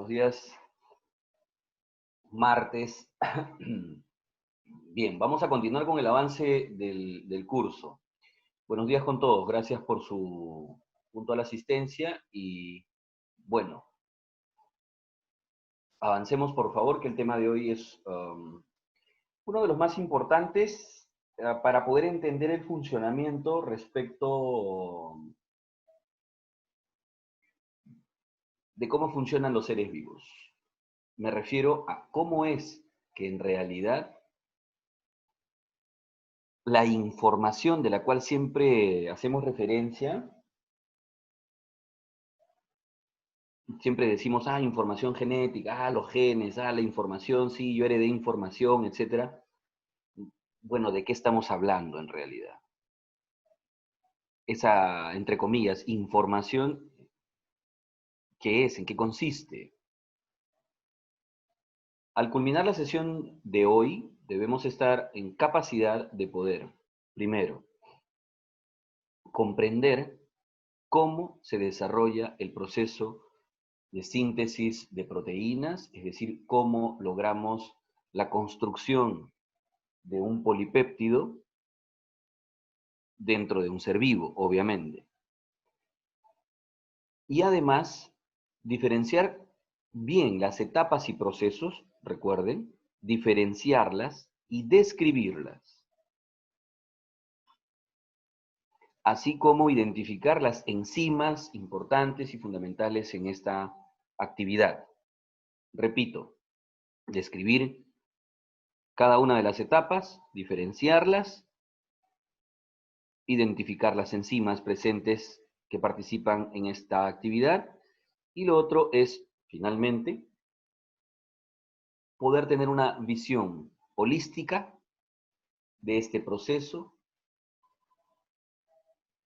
Buenos días, martes. Bien, vamos a continuar con el avance del curso. Buenos días con todos, gracias por su puntual asistencia y bueno, avancemos por favor, que el tema de hoy es uno de los más importantes para poder entender el funcionamiento respecto de cómo funcionan los seres vivos. Me refiero a cómo es que en realidad la información de la cual siempre hacemos referencia, siempre decimos, información genética, los genes, la información, sí, yo heredé información, etcétera. Bueno, ¿de qué estamos hablando en realidad? Esa, entre comillas, información, ¿qué es? ¿En qué consiste? Al culminar la sesión de hoy, debemos estar en capacidad de poder, primero, comprender cómo se desarrolla el proceso de síntesis de proteínas, es decir, cómo logramos la construcción de un polipéptido dentro de un ser vivo, obviamente. Y además, diferenciar bien las etapas y procesos, recuerden, diferenciarlas y describirlas, así como identificar las enzimas importantes y fundamentales en esta actividad. Repito, describir cada una de las etapas, diferenciarlas, identificar las enzimas presentes que participan en esta actividad, y lo otro es, finalmente, poder tener una visión holística de este proceso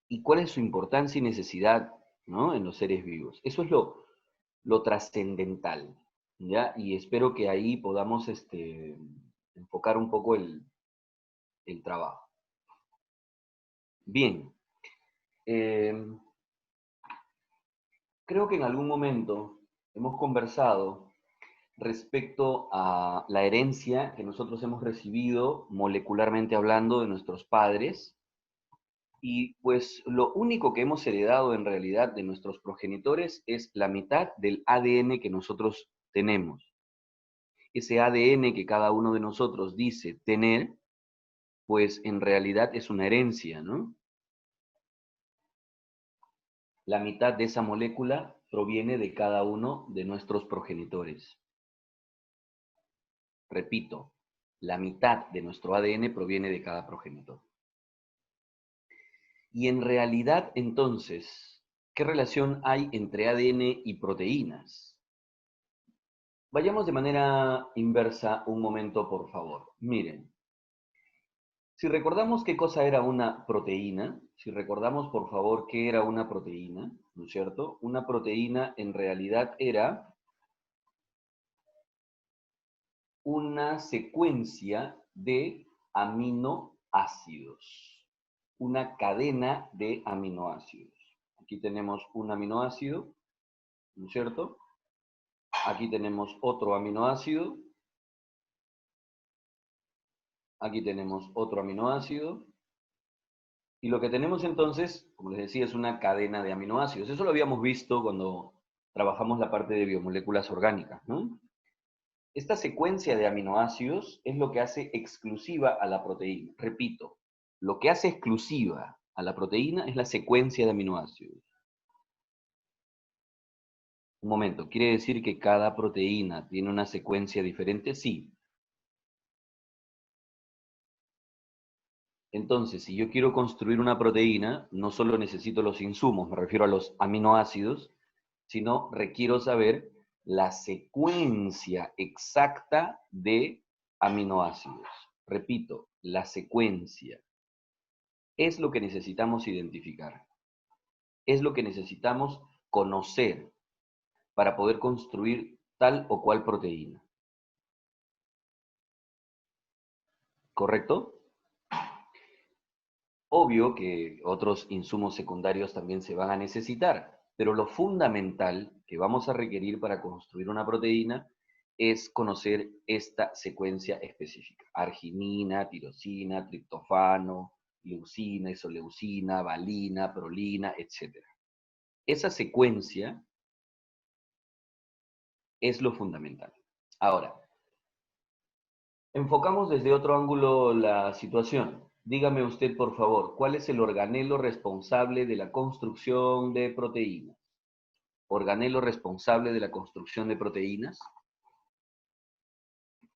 y cuál es su importancia y necesidad, ¿no?, en los seres vivos. Eso es lo trascendental, ¿ya? Y espero que ahí podamos enfocar un poco el trabajo. Bien, creo que en algún momento hemos conversado respecto a la herencia que nosotros hemos recibido molecularmente hablando de nuestros padres, y pues lo único que hemos heredado en realidad de nuestros progenitores es la mitad del ADN que nosotros tenemos. Ese ADN que cada uno de nosotros dice tener, pues en realidad es una herencia, ¿no? La mitad de esa molécula proviene de cada uno de nuestros progenitores. Repito, la mitad de nuestro ADN proviene de cada progenitor. Y en realidad, entonces, ¿qué relación hay entre ADN y proteínas? Vayamos de manera inversa un momento, por favor. Miren, si recordamos qué cosa era una proteína, si recordamos, por favor, qué era una proteína, ¿no es cierto? Una proteína en realidad era una secuencia de aminoácidos, una cadena de aminoácidos. Aquí tenemos un aminoácido, ¿no es cierto? Aquí tenemos otro aminoácido. Aquí tenemos otro aminoácido. Y lo que tenemos entonces, como les decía, es una cadena de aminoácidos. Eso lo habíamos visto cuando trabajamos la parte de biomoléculas orgánicas, ¿no? Esta secuencia de aminoácidos es lo que hace exclusiva a la proteína. Repito, lo que hace exclusiva a la proteína es la secuencia de aminoácidos. Un momento, ¿quiere decir que cada proteína tiene una secuencia diferente? Sí. Entonces, si yo quiero construir una proteína, no solo necesito los insumos, me refiero a los aminoácidos, sino requiero saber la secuencia exacta de aminoácidos. Repito, la secuencia es lo que necesitamos identificar, es lo que necesitamos conocer para poder construir tal o cual proteína. ¿Correcto? Obvio que otros insumos secundarios también se van a necesitar, Pero lo fundamental que vamos a requerir para construir una proteína es conocer esta secuencia específica. Arginina, tirosina, triptofano, leucina, isoleucina, valina, prolina, etc. Esa secuencia es lo fundamental. Ahora, enfocamos desde otro ángulo la situación. Dígame usted, por favor, ¿cuál es el organelo responsable de la construcción de proteínas? ¿Organelo responsable de la construcción de proteínas?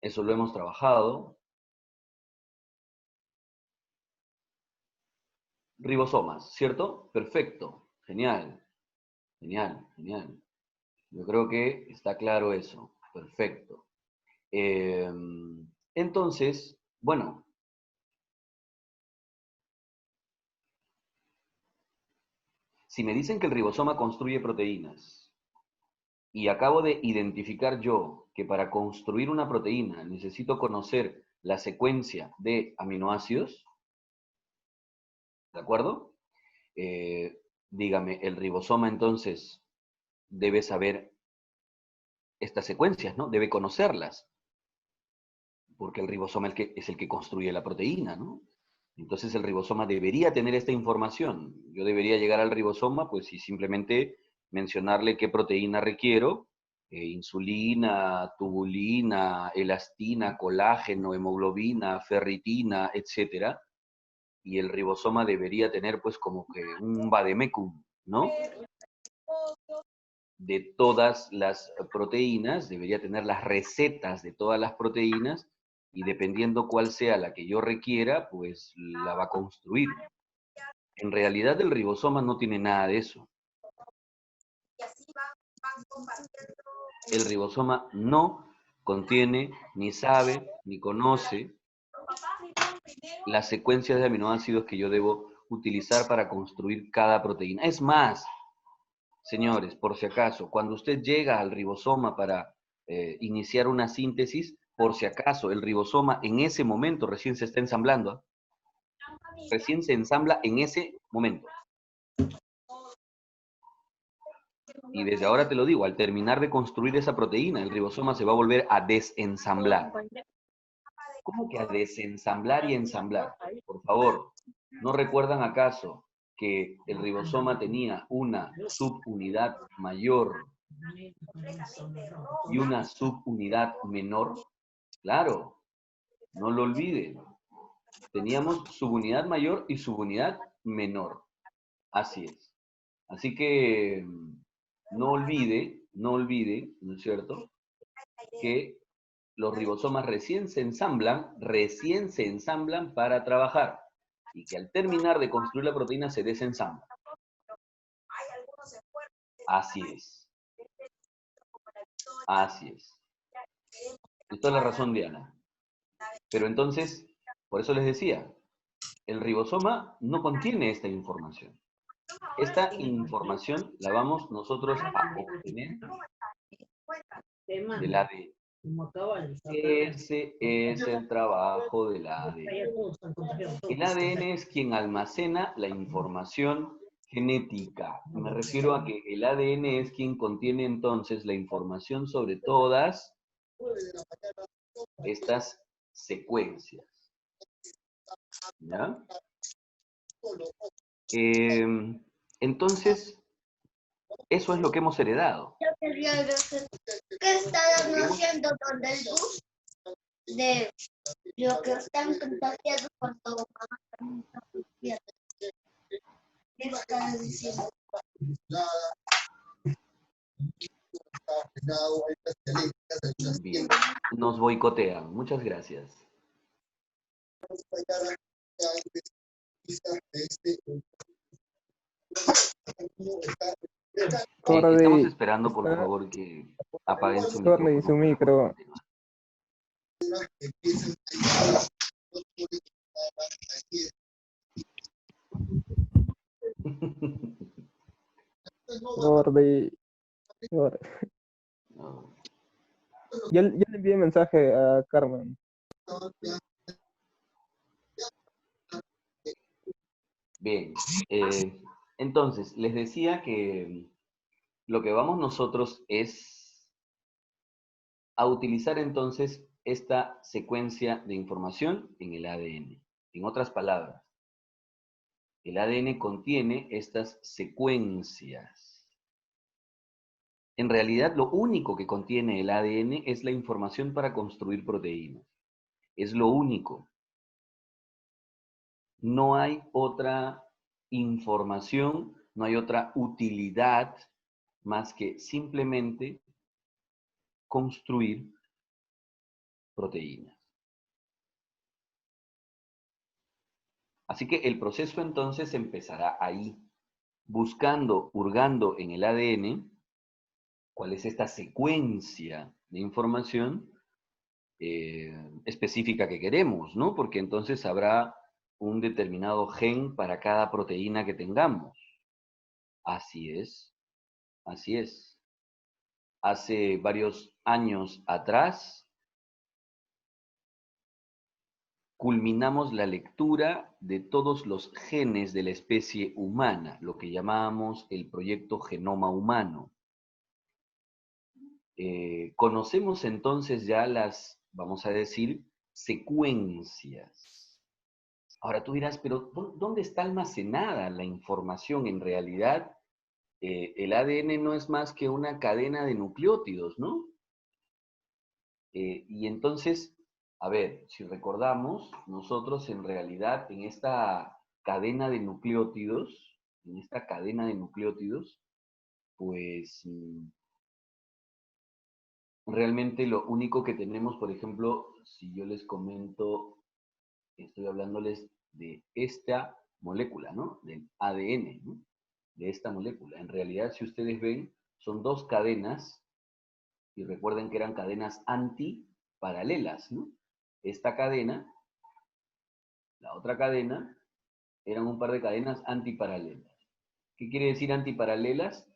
Eso lo hemos trabajado. Ribosomas, ¿cierto? Perfecto. Genial. Genial, genial. Yo creo que está claro eso. Perfecto. Entonces, bueno, si me dicen que el ribosoma construye proteínas y acabo de identificar yo que para construir una proteína necesito conocer la secuencia de aminoácidos, ¿de acuerdo? Dígame, el ribosoma entonces debe saber estas secuencias, ¿no? Debe conocerlas, porque el ribosoma es el que construye la proteína, ¿no? Entonces el ribosoma debería tener esta información. Yo debería llegar al ribosoma, pues, y simplemente mencionarle qué proteína requiero, insulina, tubulina, elastina, colágeno, hemoglobina, ferritina, etcétera. Y el ribosoma debería tener, pues, como que un vademecum, ¿no? De todas las proteínas, debería tener las recetas de todas las proteínas y dependiendo cuál sea la que yo requiera, pues la va a construir. En realidad el ribosoma no tiene nada de eso. El ribosoma no contiene, ni sabe, ni conoce las secuencias de aminoácidos que yo debo utilizar para construir cada proteína. Es más, señores, por si acaso, cuando usted llega al ribosoma para iniciar una síntesis, por si acaso, el ribosoma en ese momento recién se está ensamblando. Recién se ensambla en ese momento. Y desde ahora te lo digo, al terminar de construir esa proteína, el ribosoma se va a volver a desensamblar. ¿Cómo que a desensamblar y ensamblar? Por favor, ¿no recuerdan acaso que el ribosoma tenía una subunidad mayor y una subunidad menor? Claro, no lo olviden. Teníamos subunidad mayor y subunidad menor. Así es. Así que no olvide, ¿no es cierto?, que los ribosomas recién se ensamblan para trabajar y que al terminar de construir la proteína se desensamblan. Así es. Así es. Esto es la razón, Diana. Pero entonces, por eso les decía, el ribosoma no contiene esta información. Esta información la vamos nosotros a obtener del ADN. Ese es el trabajo del ADN. El ADN es quien almacena la información genética. Me refiero a que el ADN es quien contiene entonces la información sobre todas estas secuencias. ¿Ya? Entonces, eso es lo que hemos heredado. ¿Qué están haciendo con el bus? De lo que están contagiados por todo. ¿Qué están diciendo? Bien, nos boicotean. Muchas gracias. Estamos esperando, por favor, que apaguen su micrófono. Su micro. Gordy. No. Ya le envié mensaje a Carmen. Bien, entonces, les decía que lo que vamos nosotros es a utilizar entonces esta secuencia de información en el ADN. En otras palabras, el ADN contiene estas secuencias. En realidad, lo único que contiene el ADN es la información para construir proteínas. Es lo único. No hay otra información, no hay otra utilidad más que simplemente construir proteínas. Así que el proceso entonces empezará ahí, buscando, hurgando en el ADN, cuál es esta secuencia de información específica que queremos, ¿no? Porque entonces habrá un determinado gen para cada proteína que tengamos. Así es, así es. Hace varios años atrás, culminamos la lectura de todos los genes de la especie humana, lo que llamábamos el proyecto Genoma Humano. Conocemos entonces ya las, vamos a decir, secuencias. Ahora tú dirás, pero ¿dónde está almacenada la información? En realidad, el ADN no es más que una cadena de nucleótidos, ¿no? Y entonces, a ver, si recordamos, nosotros en realidad en esta cadena de nucleótidos, pues realmente lo único que tenemos, por ejemplo, si yo les comento, estoy hablándoles de esta molécula, ¿no? Del ADN, ¿no? De esta molécula. En realidad, si ustedes ven, son dos cadenas, y recuerden que eran cadenas antiparalelas, ¿no? Esta cadena, la otra cadena, eran un par de cadenas antiparalelas. ¿Qué quiere decir antiparalelas?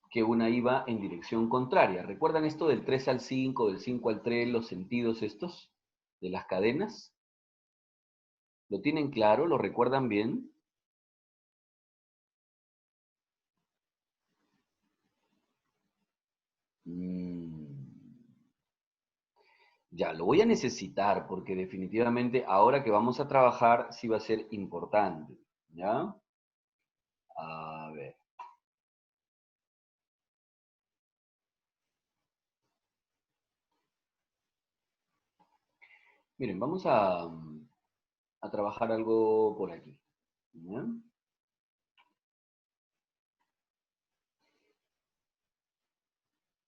Que una iba en dirección contraria. ¿Recuerdan esto del 3 al 5, del 5 al 3, los sentidos estos de las cadenas? ¿Lo tienen claro? ¿Lo recuerdan bien? Ya, lo voy a necesitar porque definitivamente ahora que vamos a trabajar sí va a ser importante. ¿Ya? A ver. Miren, vamos a trabajar algo por aquí. ¿Ya?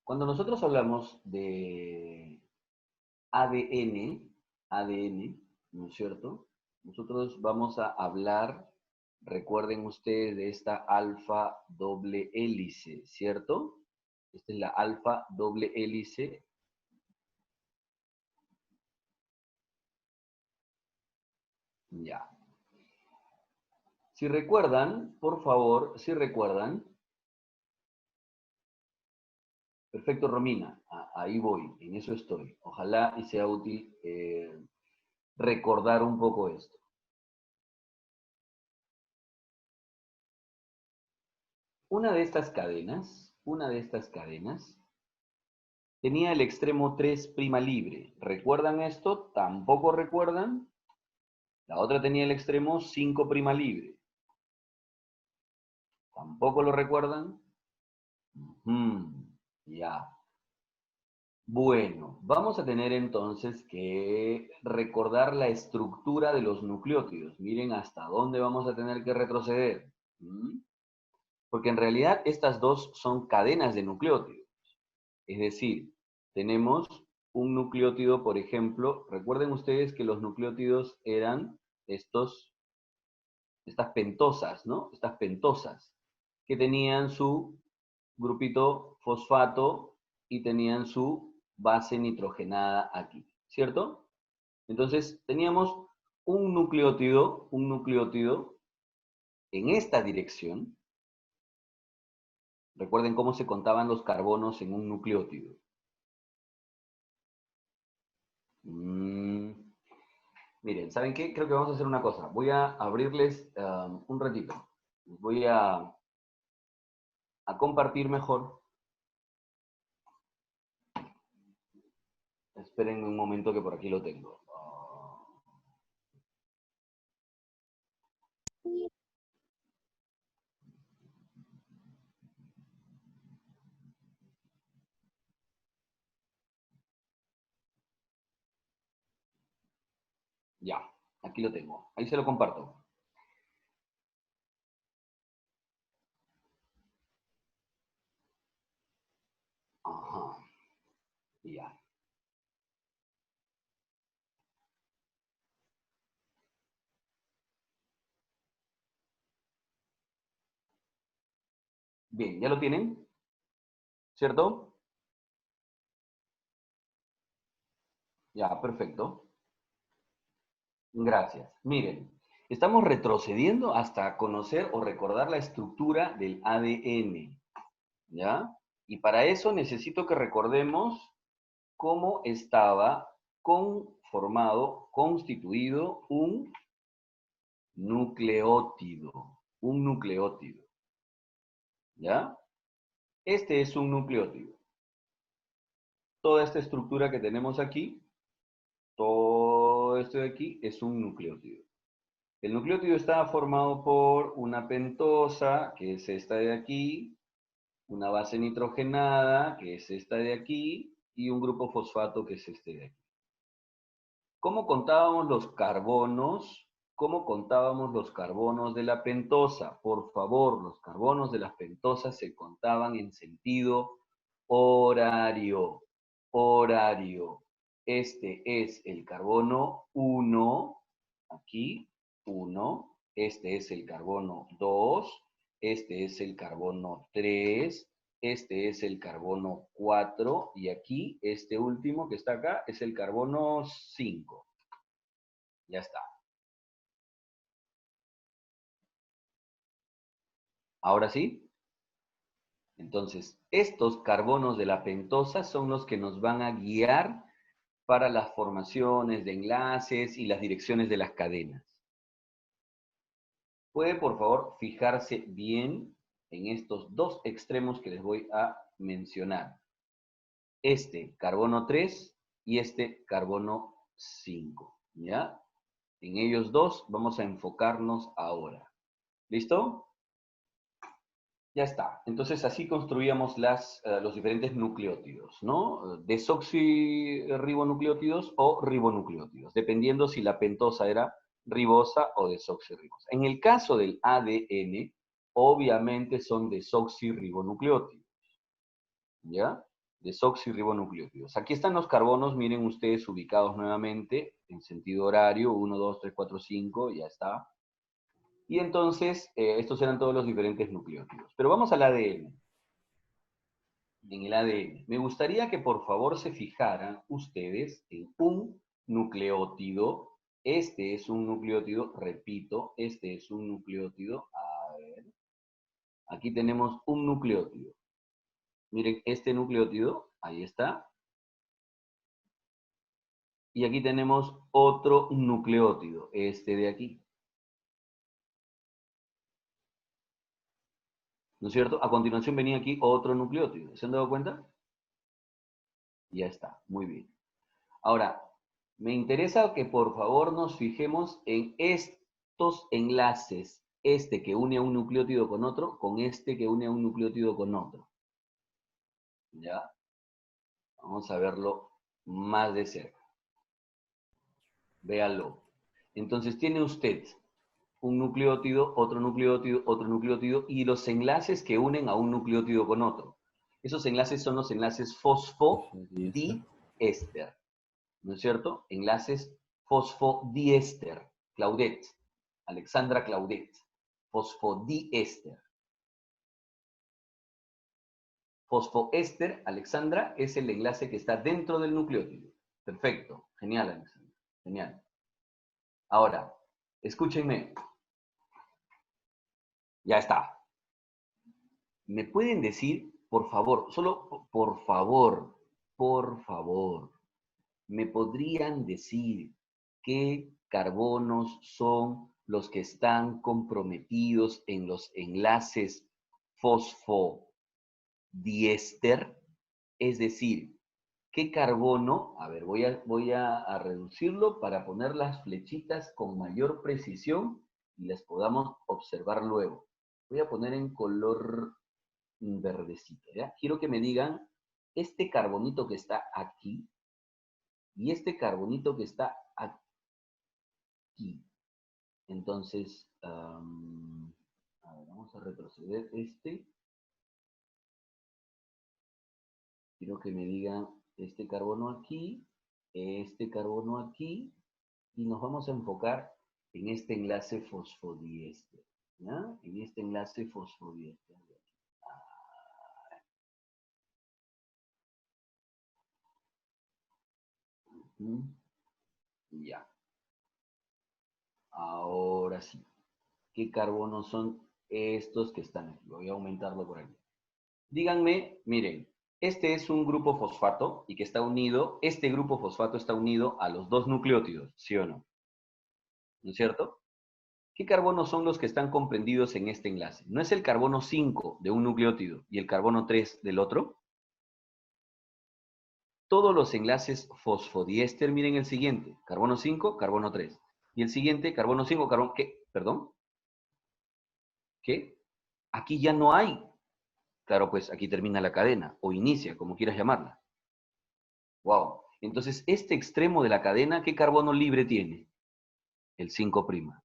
Cuando nosotros hablamos de ADN, ¿no es cierto? Nosotros vamos a hablar, recuerden ustedes, de esta alfa doble hélice, ¿cierto? Esta es la alfa doble hélice. Ya. Si recuerdan, por favor, si recuerdan. Perfecto, Romina. Ahí voy, en eso estoy. Ojalá y sea útil recordar un poco esto. Una de estas cadenas, tenía el extremo 3' libre. ¿Recuerdan esto? ¿Tampoco recuerdan? La otra tenía el extremo 5' libre. ¿Tampoco lo recuerdan? Ya. Bueno, vamos a tener entonces que recordar la estructura de los nucleótidos. Miren hasta dónde vamos a tener que retroceder. Porque en realidad estas dos son cadenas de nucleótidos. Es decir, tenemos un nucleótido, por ejemplo, recuerden ustedes que los nucleótidos eran estas pentosas, ¿no? Estas pentosas, que tenían su grupito fosfato y tenían su base nitrogenada aquí, ¿cierto? Entonces, teníamos un nucleótido en esta dirección. Recuerden cómo se contaban los carbonos en un nucleótido. Miren, ¿saben qué? Creo que vamos a hacer una cosa. Voy a abrirles un ratito. Voy a compartir mejor. Esperen un momento que por aquí lo tengo. Ya, aquí lo tengo. Ahí se lo comparto. Ajá. Ya. Bien, ¿ya lo tienen? ¿Cierto? Ya, perfecto. Gracias. Miren, estamos retrocediendo hasta conocer o recordar la estructura del ADN, ¿ya? Y para eso necesito que recordemos cómo estaba conformado, constituido un nucleótido. Un nucleótido, ¿ya? Este es un nucleótido. Toda esta estructura que tenemos aquí, todo esto de aquí es un nucleótido. El nucleótido está formado por una pentosa, que es esta de aquí, una base nitrogenada, que es esta de aquí, y un grupo fosfato, que es este de aquí. ¿Cómo contábamos los carbonos? ¿Cómo contábamos los carbonos de la pentosa? Por favor, los carbonos de las pentosas se contaban en sentido horario. Horario. Este es el carbono 1, aquí, 1. Este es el carbono 2. Este es el carbono 3. Este es el carbono 4 y aquí, este último que está acá, es el carbono 5. Ya está. Ahora sí. Entonces, estos carbonos de la pentosa son los que nos van a guiar para las formaciones de enlaces y las direcciones de las cadenas. ¿Puede, por favor, fijarse bien en estos dos extremos que les voy a mencionar? Este carbono 3 y este carbono 5, ¿ya? En ellos dos vamos a enfocarnos ahora. ¿Listo? Ya está. Entonces así construíamos los diferentes nucleótidos, ¿no? Desoxirribonucleótidos o ribonucleótidos, dependiendo si la pentosa era ribosa o desoxirribosa. En el caso del ADN, obviamente son desoxirribonucleótidos, ¿ya? Desoxirribonucleótidos. Aquí están los carbonos, miren ustedes ubicados nuevamente en sentido horario, 1, 2, 3, 4, 5, ya está. Y entonces, estos eran todos los diferentes nucleótidos. Pero vamos al ADN. En el ADN. Me gustaría que por favor se fijaran ustedes en un nucleótido. Este es un nucleótido, repito, este es un nucleótido. A ver, aquí tenemos un nucleótido. Miren, este nucleótido, ahí está. Y aquí tenemos otro nucleótido, este de aquí. ¿No es cierto? A continuación venía aquí otro nucleótido. ¿Se han dado cuenta? Ya está, muy bien. Ahora, me interesa que por favor nos fijemos en estos enlaces. Este que une a un nucleótido con otro, con este que une a un nucleótido con otro. ¿Ya? Vamos a verlo más de cerca. Véalo. Entonces tiene usted un nucleótido, otro nucleótido, otro nucleótido, y los enlaces que unen a un nucleótido con otro. Esos enlaces son los enlaces fosfodiéster, ¿no es cierto? Enlaces fosfodiéster. Claudette, Alexandra Claudette, fosfodiéster. Fosfoéster, Alexandra, es el enlace que está dentro del nucleótido. Perfecto, genial, Alexandra, genial. Ahora, escúchenme. Ya está. ¿Me pueden decir, por favor, solo por favor, me podrían decir qué carbonos son los que están comprometidos en los enlaces fosfodiéster? Es decir, ¿qué carbono? A ver, voy a reducirlo para poner las flechitas con mayor precisión y las podamos observar luego. Voy a poner en color verdecito, ¿ya? Quiero que me digan este carbonito que está aquí y este carbonito que está aquí. Entonces, a ver, vamos a retroceder este. Quiero que me digan este carbono aquí, este carbono aquí, y nos vamos a enfocar en este enlace fosfodiéster, ¿ya? En este enlace fosfodiéster. Ya. Ahora sí. ¿Qué carbonos son estos que están aquí? Voy a aumentarlo por aquí. Díganme, miren, este es un grupo fosfato y que está unido, este grupo fosfato está unido a los dos nucleótidos, ¿sí o no? ¿No es cierto? ¿Qué carbonos son los que están comprendidos en este enlace? ¿No es el carbono 5 de un nucleótido y el carbono 3 del otro? Todos los enlaces fosfodiéster, miren el siguiente, carbono 5, carbono 3. Y el siguiente, carbono 5, carbono, ¿qué? ¿Perdón? ¿Qué? Aquí ya no hay. Claro, pues aquí termina la cadena, o inicia, como quieras llamarla. Wow. Entonces, este extremo de la cadena, ¿qué carbono libre tiene? El 5'.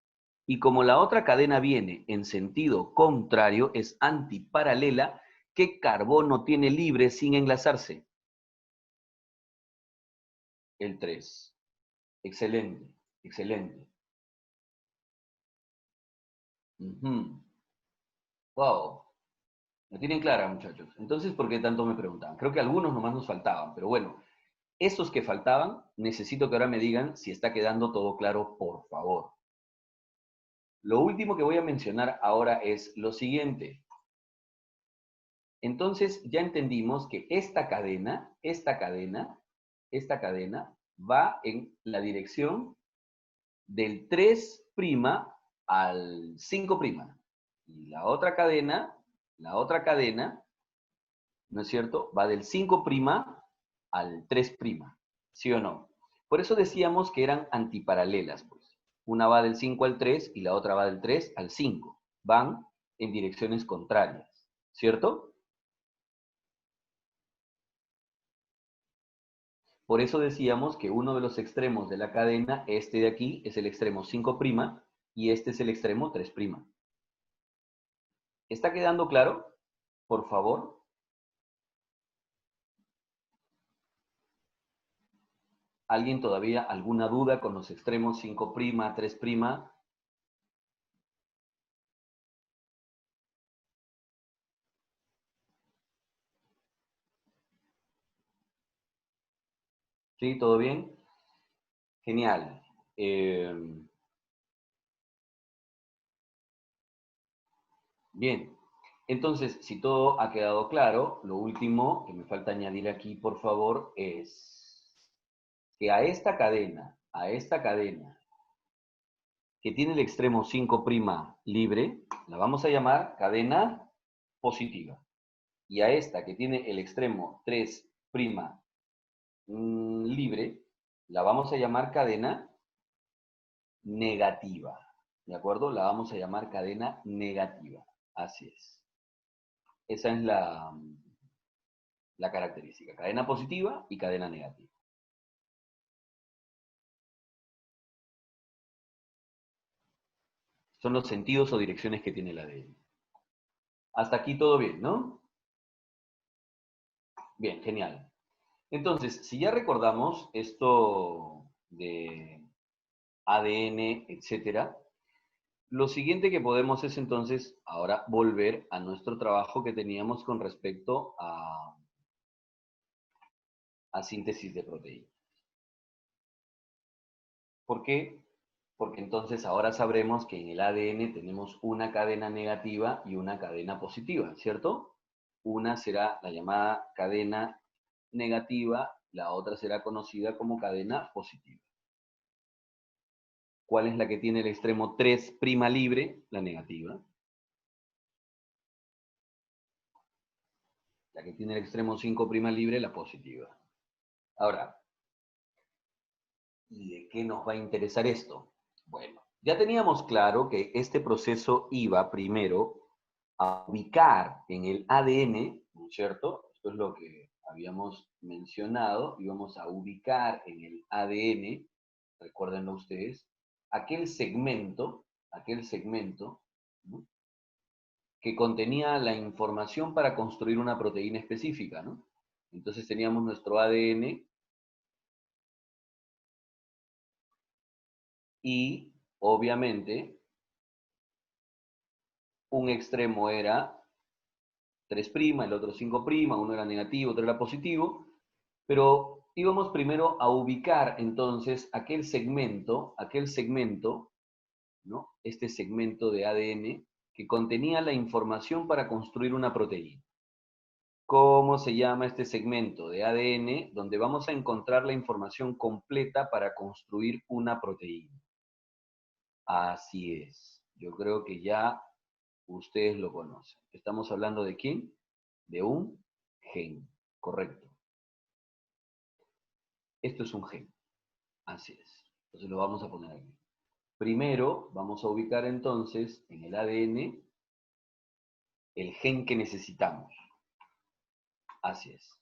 Y como la otra cadena viene en sentido contrario, es antiparalela, ¿qué carbono tiene libre sin enlazarse? El 3. Excelente, excelente. Wow. ¿La tienen clara, muchachos? Entonces, ¿por qué tanto me preguntaban? Creo que algunos nomás nos faltaban, pero bueno, esos que faltaban, necesito que ahora me digan si está quedando todo claro, por favor. Lo último que voy a mencionar ahora es lo siguiente. Entonces, ya entendimos que esta cadena va en la dirección del 3' al 5'. Y la otra cadena, ¿no es cierto? Va del 5' al 3', ¿sí o no? Por eso decíamos que eran antiparalelas, pues. Una va del 5 al 3 y la otra va del 3 al 5. Van en direcciones contrarias, ¿cierto? Por eso decíamos que uno de los extremos de la cadena, este de aquí, es el extremo 5' y este es el extremo 3'. ¿Está quedando claro? Por favor. ¿Alguien todavía alguna duda con los extremos 5', 3'? ¿Sí? ¿Todo bien? Genial. Bien. Entonces, si todo ha quedado claro, lo último que me falta añadir aquí, por favor, es que a esta cadena que tiene el extremo 5' libre, la vamos a llamar cadena positiva. Y a esta que tiene el extremo 3' libre, la vamos a llamar cadena negativa. ¿De acuerdo? La vamos a llamar cadena negativa. Así es. Esa es la característica. Cadena positiva y cadena negativa. Son los sentidos o direcciones que tiene el ADN. Hasta aquí todo bien, ¿no? Bien, genial. Entonces, si ya recordamos esto de ADN, etcétera, lo siguiente que podemos es entonces ahora volver a nuestro trabajo que teníamos con respecto a síntesis de proteínas. ¿Por qué? Porque entonces ahora sabremos que en el ADN tenemos una cadena negativa y una cadena positiva, ¿cierto? Una será la llamada cadena negativa, la otra será conocida como cadena positiva. ¿Cuál es la que tiene el extremo 3' libre? La negativa. La que tiene el extremo 5' libre, la positiva. Ahora, ¿y de qué nos va a interesar esto? Bueno, ya teníamos claro que este proceso iba primero a ubicar en el ADN, ¿no es cierto? Esto es lo que habíamos mencionado, íbamos a ubicar en el ADN, recuérdenlo ustedes, aquel segmento, ¿no? Que contenía la información para construir una proteína específica, ¿no? Entonces teníamos nuestro ADN y, obviamente, un extremo era 3', el otro 5', uno era negativo, otro era positivo, pero íbamos primero a ubicar entonces aquel segmento, ¿no? Este segmento de ADN que contenía la información para construir una proteína. ¿Cómo se llama este segmento de ADN donde vamos a encontrar la información completa para construir una proteína? Así es. Yo creo que ya ustedes lo conocen. ¿Estamos hablando de quién? De un gen. Correcto. Esto es un gen. Así es. Entonces lo vamos a poner aquí. Primero vamos a ubicar entonces en el ADN el gen que necesitamos. Así es.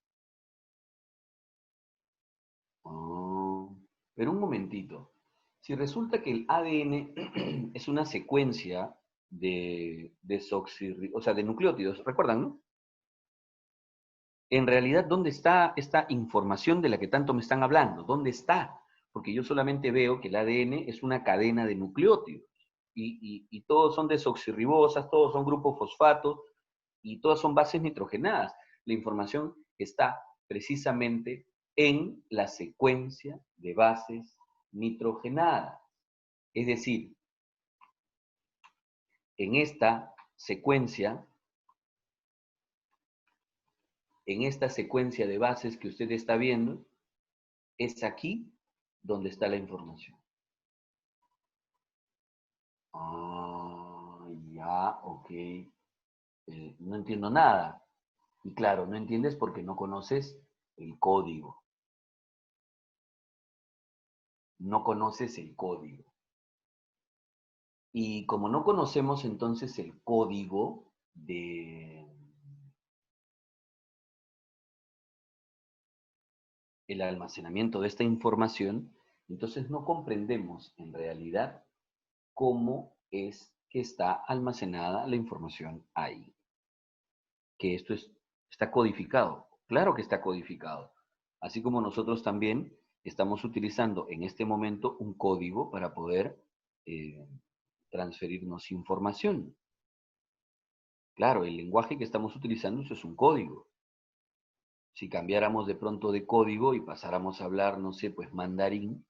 Pero un momentito. Si resulta que el ADN es una secuencia de nucleótidos, ¿recuerdan, no? En realidad, ¿dónde está esta información de la que tanto me están hablando? ¿Dónde está? Porque yo solamente veo que el ADN es una cadena de nucleótidos y todos son desoxirribosas, todos son grupos fosfatos y todas son bases nitrogenadas. La información está precisamente en la secuencia de bases nitrogenadas. Es decir, en esta secuencia de bases que usted está viendo, es aquí donde está la información. Ah, ya, ok. No entiendo nada. Y claro, no entiendes porque no conoces el código. No conoces el código. Y como no conocemos entonces el código de el almacenamiento de esta información, entonces no comprendemos en realidad cómo es que está almacenada la información ahí. Que está codificado. Claro que está codificado. Así como nosotros también estamos utilizando en este momento un código para poder transferirnos información. Claro, el lenguaje que estamos utilizando eso es un código. Si cambiáramos de pronto de código y pasáramos a hablar, no sé, pues mandarín,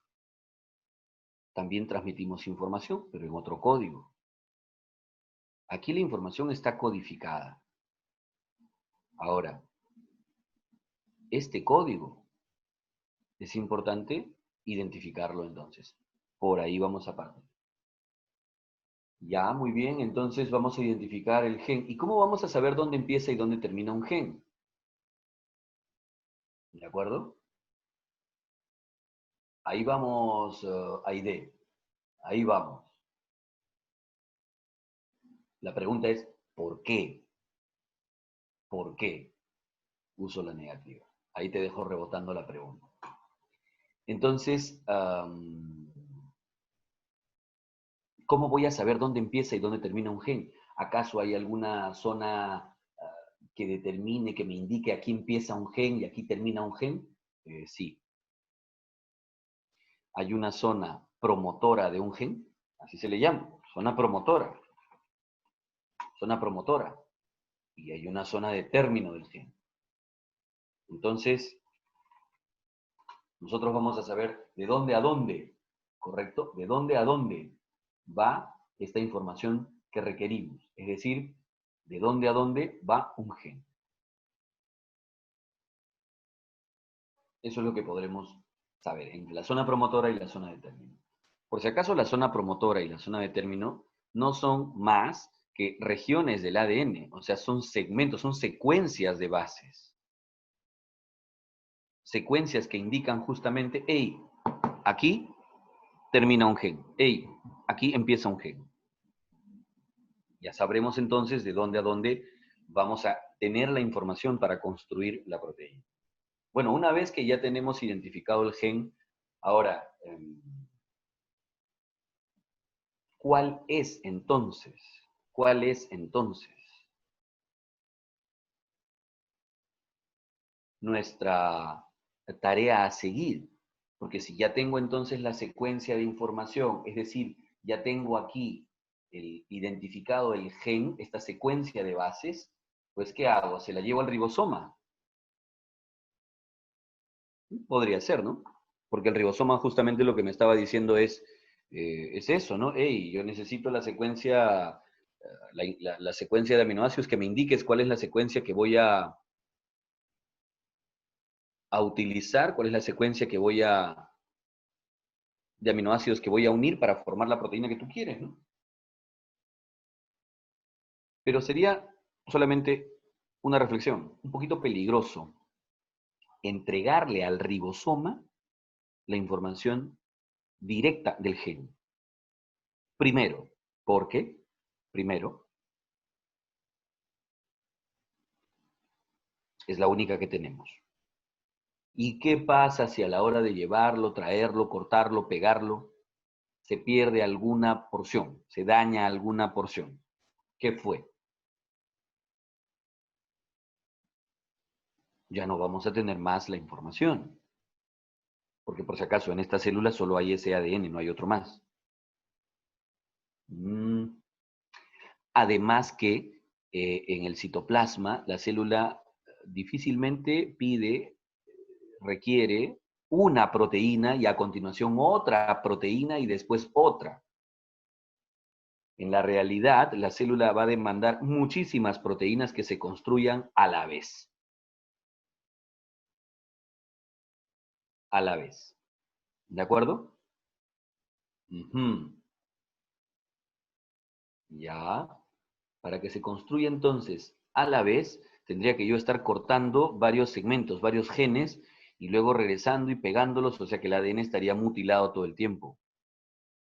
también transmitimos información, pero en otro código. Aquí la información está codificada. Ahora, este código es importante identificarlo entonces. Por ahí vamos a partir. Ya, muy bien, entonces vamos a identificar el gen. ¿Y cómo vamos a saber dónde empieza y dónde termina un gen? ¿De acuerdo? Ahí vamos, Aide. Ahí vamos. La pregunta es, ¿por qué? ¿Por qué uso la negativa? Ahí te dejo rebotando la pregunta. Entonces, ¿cómo voy a saber dónde empieza y dónde termina un gen? ¿Acaso hay alguna zona que determine, que me indique aquí empieza un gen y aquí termina un gen? Sí. Hay una zona promotora de un gen, así se le llama, zona promotora. Zona promotora. Y hay una zona de término del gen. Entonces, nosotros vamos a saber de dónde a dónde, ¿correcto? De dónde a dónde va esta información que requerimos. Es decir, de dónde a dónde va un gen. Eso es lo que podremos saber entre la zona promotora y la zona de término. Por si acaso, la zona promotora y la zona de término no son más que regiones del ADN, o sea, son segmentos, son secuencias de bases. Secuencias que indican justamente, hey, aquí termina un gen, hey, aquí empieza un gen. Ya sabremos entonces de dónde a dónde vamos a tener la información para construir la proteína. Bueno, una vez que ya tenemos identificado el gen, ahora, ¿cuál es entonces? ¿Cuál es entonces nuestra tarea a seguir? Porque si ya tengo entonces la secuencia de información, es decir, ya tengo aquí identificado el gen, esta secuencia de bases, pues ¿qué hago? ¿Se la llevo al ribosoma? Podría ser, ¿no? Porque el ribosoma justamente lo que me estaba diciendo es eso, ¿no? Hey, yo necesito la secuencia, la secuencia de aminoácidos que me indiques cuál es la secuencia que voy a utilizar, cuál es la secuencia que voy de aminoácidos que voy a unir para formar la proteína que tú quieres, ¿no? Pero sería solamente una reflexión, un poquito peligroso, entregarle al ribosoma la información directa del gen. Primero, porque, primero, es la única que tenemos. ¿Y qué pasa si a la hora de llevarlo, traerlo, cortarlo, pegarlo, se pierde alguna porción, se daña alguna porción? ¿Qué fue? Ya no vamos a tener más la información. Porque por si acaso en esta célula solo hay ese ADN, no hay otro más. Además que en el citoplasma la célula difícilmente requiere una proteína y a continuación otra proteína y después otra. En la realidad, la célula va a demandar muchísimas proteínas que se construyan a la vez. A la vez. ¿De acuerdo? Ya. Para que se construya entonces a la vez, tendría que yo estar cortando varios segmentos, varios genes, y luego regresando y pegándolos, o sea que el ADN estaría mutilado todo el tiempo.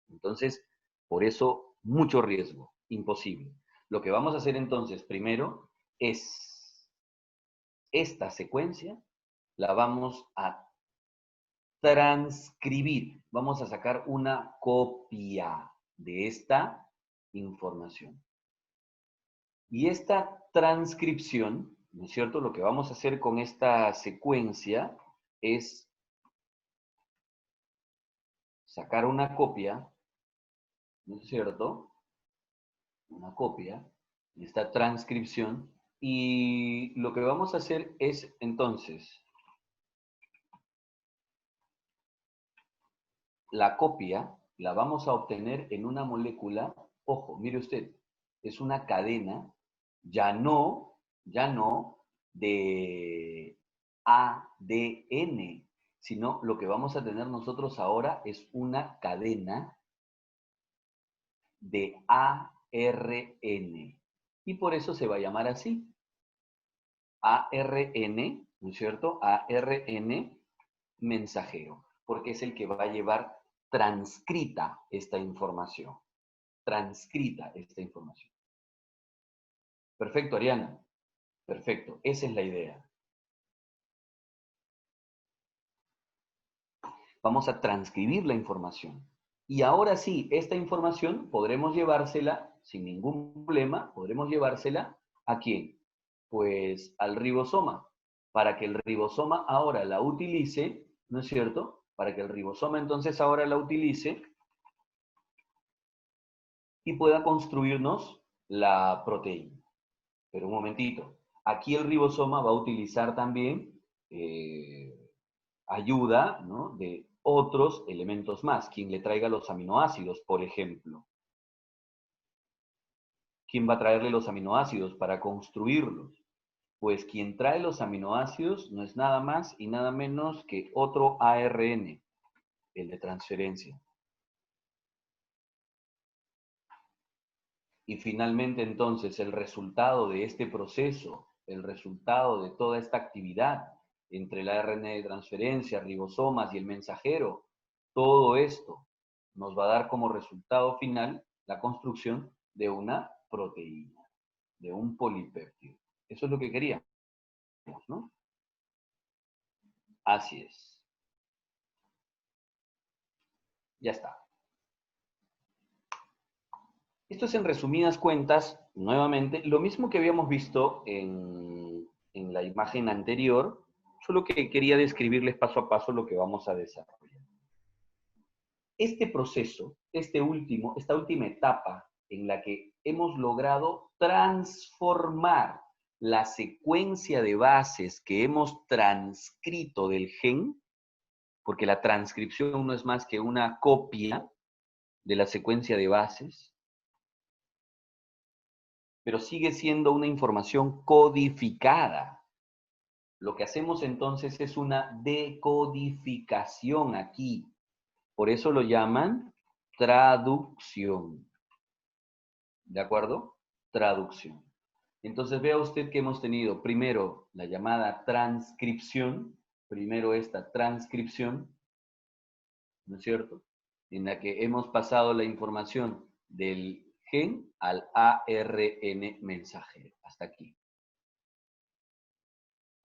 Entonces, por eso, mucho riesgo, imposible. Lo que vamos a hacer entonces primero es esta secuencia, la vamos a transcribir. Vamos a sacar una copia de esta información. Y esta transcripción, ¿no es cierto? Lo que vamos a hacer con esta secuencia es sacar una copia, ¿no es cierto? Una copia de esta transcripción. Y lo que vamos a hacer es entonces la copia la vamos a obtener en una molécula, ojo, mire usted, es una cadena, ya no de ADN, sino lo que vamos a tener nosotros ahora es una cadena de ARN. Y por eso se va a llamar así, ARN, ¿no es cierto? ARN mensajero, porque es el que va a llevar transcrita esta información. Transcrita esta información. Perfecto, Ariana. Perfecto, esa es la idea. Vamos a transcribir la información. Y ahora sí, esta información podremos llevársela, sin ningún problema, podremos llevársela ¿a quién? Pues al ribosoma, para que el ribosoma ahora la utilice, ¿no es cierto? Para que el ribosoma entonces ahora la utilice y pueda construirnos la proteína. Pero un momentito, aquí el ribosoma va a utilizar también ayuda, ¿no?, de otros elementos más, quien le traiga los aminoácidos, por ejemplo. ¿Quién va a traerle los aminoácidos para construirlos? Pues quien trae los aminoácidos no es nada más y nada menos que otro ARN, el de transferencia. Y finalmente entonces el resultado de este proceso, el resultado de toda esta actividad entre el ARN de transferencia, ribosomas y el mensajero, todo esto nos va a dar como resultado final la construcción de una proteína, de un polipéptido. Eso es lo que queríamos, ¿no? Así es. Ya está. Esto es en resumidas cuentas, nuevamente, lo mismo que habíamos visto en la imagen anterior, solo que quería describirles paso a paso lo que vamos a desarrollar. Este proceso, esta última etapa en la que hemos logrado transformar la secuencia de bases que hemos transcrito del gen, porque la transcripción no es más que una copia de la secuencia de bases, pero sigue siendo una información codificada. Lo que hacemos entonces es una decodificación aquí. Por eso lo llaman traducción. ¿De acuerdo? Traducción. Entonces vea usted que hemos tenido primero la llamada transcripción, primero esta transcripción, ¿no es cierto? En la que hemos pasado la información del gen al ARN mensajero. Hasta aquí.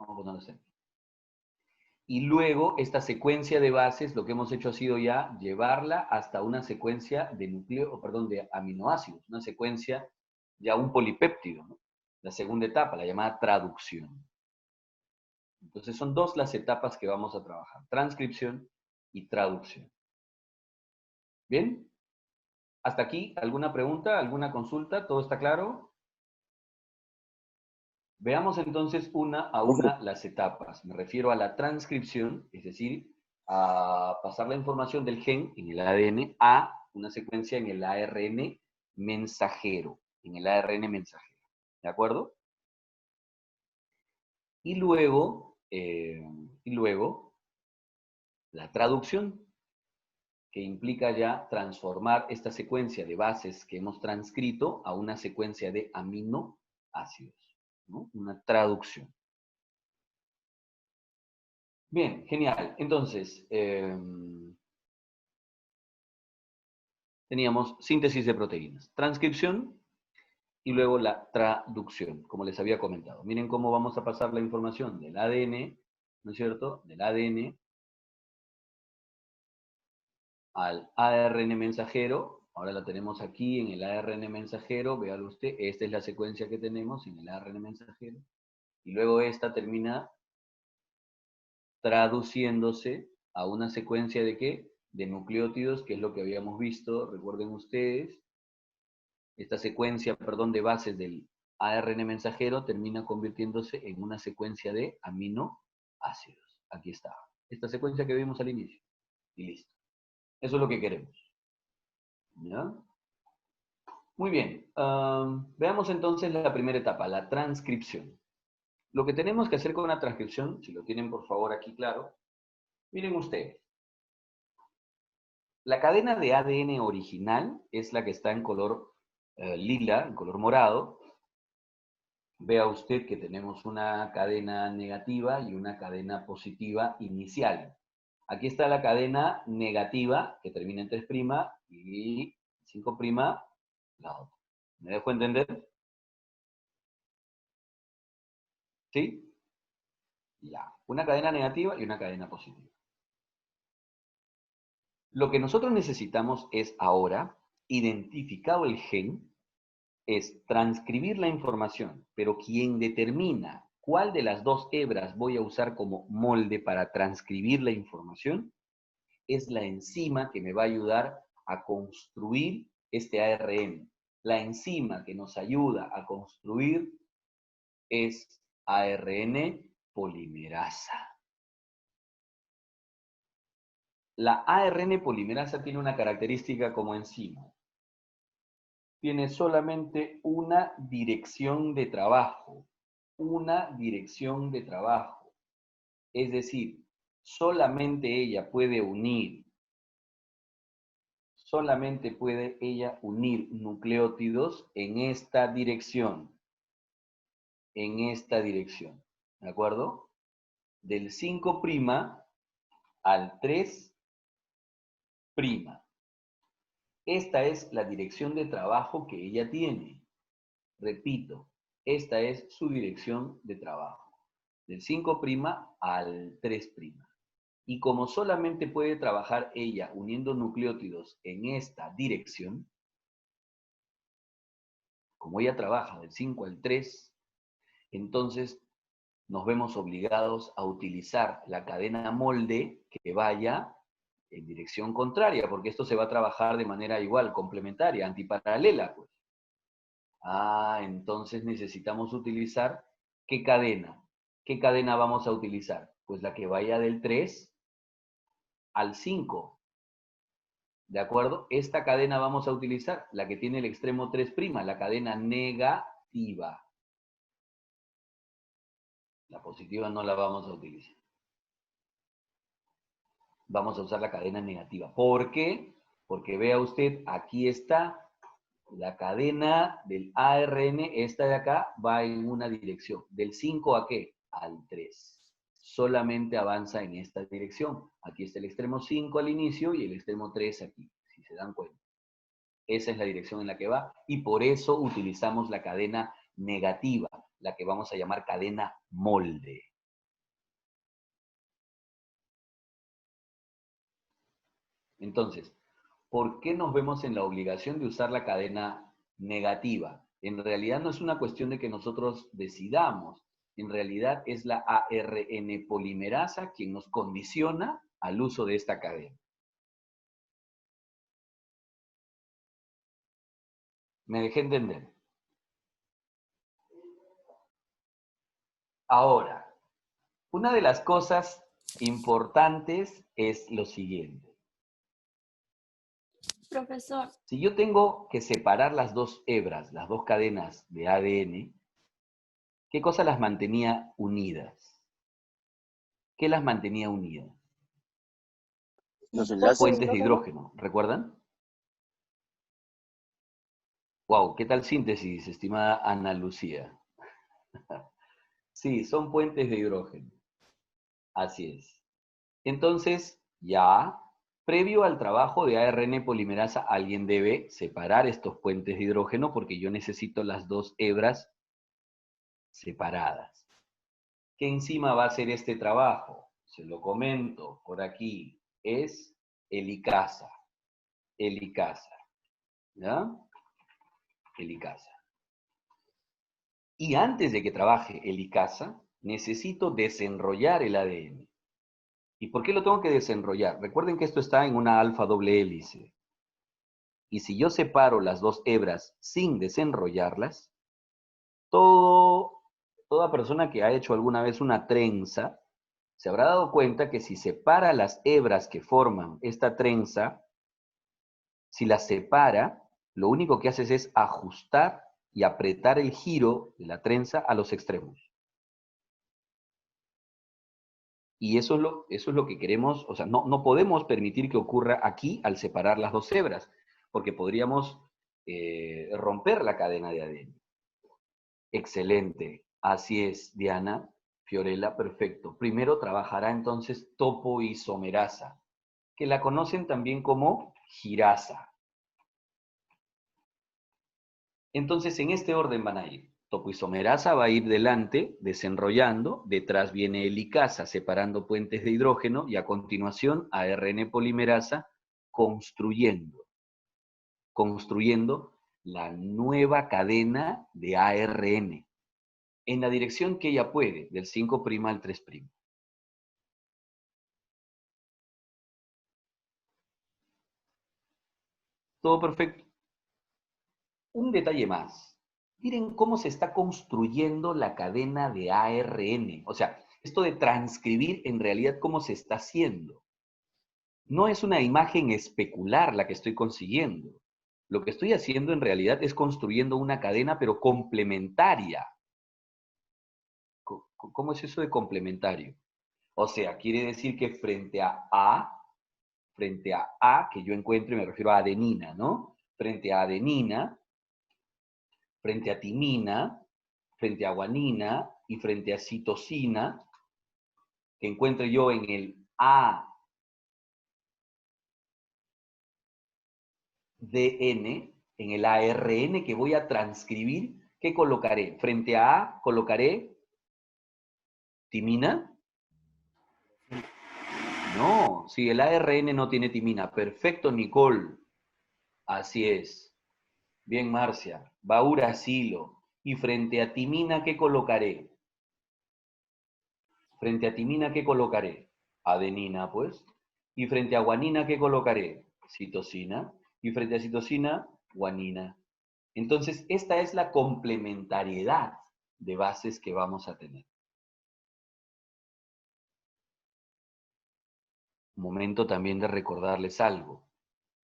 Vamos a ponerlo así. Y luego esta secuencia de bases, lo que hemos hecho ha sido ya llevarla hasta una secuencia de de aminoácidos, una secuencia, ya un polipéptido, ¿no? La segunda etapa, la llamada traducción. Entonces son dos las etapas que vamos a trabajar, transcripción y traducción. ¿Bien? ¿Hasta aquí alguna pregunta, alguna consulta? ¿Todo está claro? Veamos entonces una a una las etapas. Me refiero a la transcripción, es decir, a pasar la información del gen en el ADN a una secuencia en el ARN mensajero, ¿de acuerdo? Y luego la traducción, que implica ya transformar esta secuencia de bases que hemos transcrito a una secuencia de aminoácidos, ¿no? Una traducción. Bien, genial. Entonces, teníamos síntesis de proteínas, transcripción y luego la traducción, como les había comentado. Miren cómo vamos a pasar la información del ADN, ¿no es cierto? Del ADN al ARN mensajero. Ahora la tenemos aquí en el ARN mensajero. Véalo usted, esta es la secuencia que tenemos en el ARN mensajero. Y luego esta termina traduciéndose a una secuencia de ¿qué? De nucleótidos, que es lo que habíamos visto, recuerden ustedes, esta secuencia, perdón, de bases del ARN mensajero termina convirtiéndose en una secuencia de aminoácidos. Aquí está. Esta secuencia que vimos al inicio. Y listo. Eso es lo que queremos. ¿Ya? Muy bien. Veamos entonces la primera etapa, la transcripción. Lo que tenemos que hacer con la transcripción, si lo tienen por favor aquí claro, miren ustedes. La cadena de ADN original es la que está en color lila, en color morado. Vea usted que tenemos una cadena negativa y una cadena positiva inicial. Aquí está la cadena negativa, que termina en 3' y 5', la otra. ¿Me dejo entender? ¿Sí? Ya. Una cadena negativa y una cadena positiva. Lo que nosotros necesitamos es ahora, identificado el gen, es transcribir la información, pero quien determina cuál de las dos hebras voy a usar como molde para transcribir la información es la enzima que me va a ayudar a construir este ARN. La enzima que nos ayuda a construir es ARN polimerasa. La ARN polimerasa tiene una característica como enzima. Tiene solamente una dirección de trabajo. Una dirección de trabajo. Es decir, solamente ella puede unir solamente puede ella unir nucleótidos en esta dirección. En esta dirección. ¿De acuerdo? Del 5' al 3'. Esta es la dirección de trabajo que ella tiene. Repito, esta es su dirección de trabajo. Del 5' al 3'. Y como solamente puede trabajar ella uniendo nucleótidos en esta dirección, como ella trabaja del 5 al 3, entonces nos vemos obligados a utilizar la cadena molde que vaya en dirección contraria, porque esto se va a trabajar de manera igual, complementaria, antiparalela, pues. Entonces necesitamos utilizar ¿qué cadena? ¿Qué cadena vamos a utilizar? Pues la que vaya del 3 al 5. ¿De acuerdo? Esta cadena vamos a utilizar, la que tiene el extremo 3', la cadena negativa. La positiva no la vamos a utilizar. Vamos a usar la cadena negativa. ¿Por qué? Porque vea usted, aquí está la cadena del ARN, esta de acá, va en una dirección. ¿Del 5 a qué? Al 3. Solamente avanza en esta dirección. Aquí está el extremo 5 al inicio y el extremo 3 aquí, si se dan cuenta. Esa es la dirección en la que va y por eso utilizamos la cadena negativa, la que vamos a llamar cadena molde. Entonces, ¿por qué nos vemos en la obligación de usar la cadena negativa? En realidad no es una cuestión de que nosotros decidamos. En realidad es la ARN polimerasa quien nos condiciona al uso de esta cadena. ¿Me dejé entender? Ahora, una de las cosas importantes es lo siguiente. Profesor, Si yo tengo que separar las dos hebras, las dos cadenas de ADN, ¿qué cosa las mantenía unidas? ¿Qué las mantenía unidas? Los enlaces. Puentes de hidrógeno, ¿recuerdan? Wow, ¿qué tal síntesis, estimada Ana Lucía? Sí, son puentes de hidrógeno. Así es. Entonces, ya, previo al trabajo de ARN polimerasa, alguien debe separar estos puentes de hidrógeno porque yo necesito las dos hebras separadas. ¿Qué enzima va a hacer este trabajo? Se lo comento por aquí. Es helicasa. Helicasa. ¿Ya? Helicasa. Y antes de que trabaje helicasa, necesito desenrollar el ADN. ¿Y por qué lo tengo que desenrollar? Recuerden que esto está en una alfa doble hélice. Y si yo separo las dos hebras sin desenrollarlas, toda persona que ha hecho alguna vez una trenza se habrá dado cuenta que si separa las hebras que forman esta trenza, si las separa, lo único que haces es ajustar y apretar el giro de la trenza a los extremos. Y eso es lo que queremos, o sea, no podemos permitir que ocurra aquí al separar las dos hebras, porque podríamos romper la cadena de ADN. Excelente, así es, Diana, Fiorella, perfecto. Primero trabajará entonces topoisomerasa, que la conocen también como girasa. Entonces, en este orden van a ir. Topoisomerasa va a ir delante, desenrollando, detrás viene helicasa, separando puentes de hidrógeno, y a continuación ARN polimerasa, construyendo la nueva cadena de ARN, en la dirección que ella puede, del 5' al 3'. Todo perfecto. Un detalle más. Miren cómo se está construyendo la cadena de ARN. O sea, esto de transcribir en realidad cómo se está haciendo. No es una imagen especular la que estoy consiguiendo. Lo que estoy haciendo en realidad es construyendo una cadena, pero complementaria. ¿Cómo es eso de complementario? O sea, quiere decir que frente a A frente a que yo encuentro, y me refiero a adenina, ¿no? Frente a adenina, frente a timina, frente a guanina y frente a citosina, que encuentre yo en el ADN, en el ARN que voy a transcribir, ¿qué colocaré? Frente a A colocaré timina. No, si el ARN no tiene timina. Perfecto, Nicole. Así es. Bien, Marcia. Va uracilo. Y frente a timina, ¿qué colocaré? Frente a timina, ¿qué colocaré? Adenina, pues. Y frente a guanina, ¿qué colocaré? Citosina. Y frente a citosina, guanina. Entonces, esta es la complementariedad de bases que vamos a tener. Momento también de recordarles algo.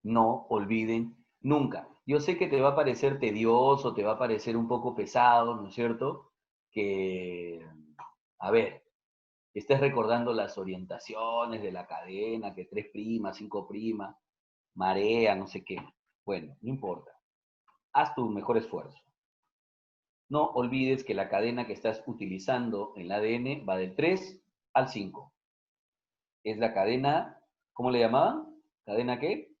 No olviden nunca. Yo sé que te va a parecer tedioso, te va a parecer un poco pesado, ¿no es cierto? Que, a ver, estés recordando las orientaciones de la cadena, que 3', 5', marea, no sé qué. Bueno, no importa. Haz tu mejor esfuerzo. No olvides que la cadena que estás utilizando en el ADN va del 3 al 5. Es la cadena, ¿cómo le llamaban? ¿Cadena qué?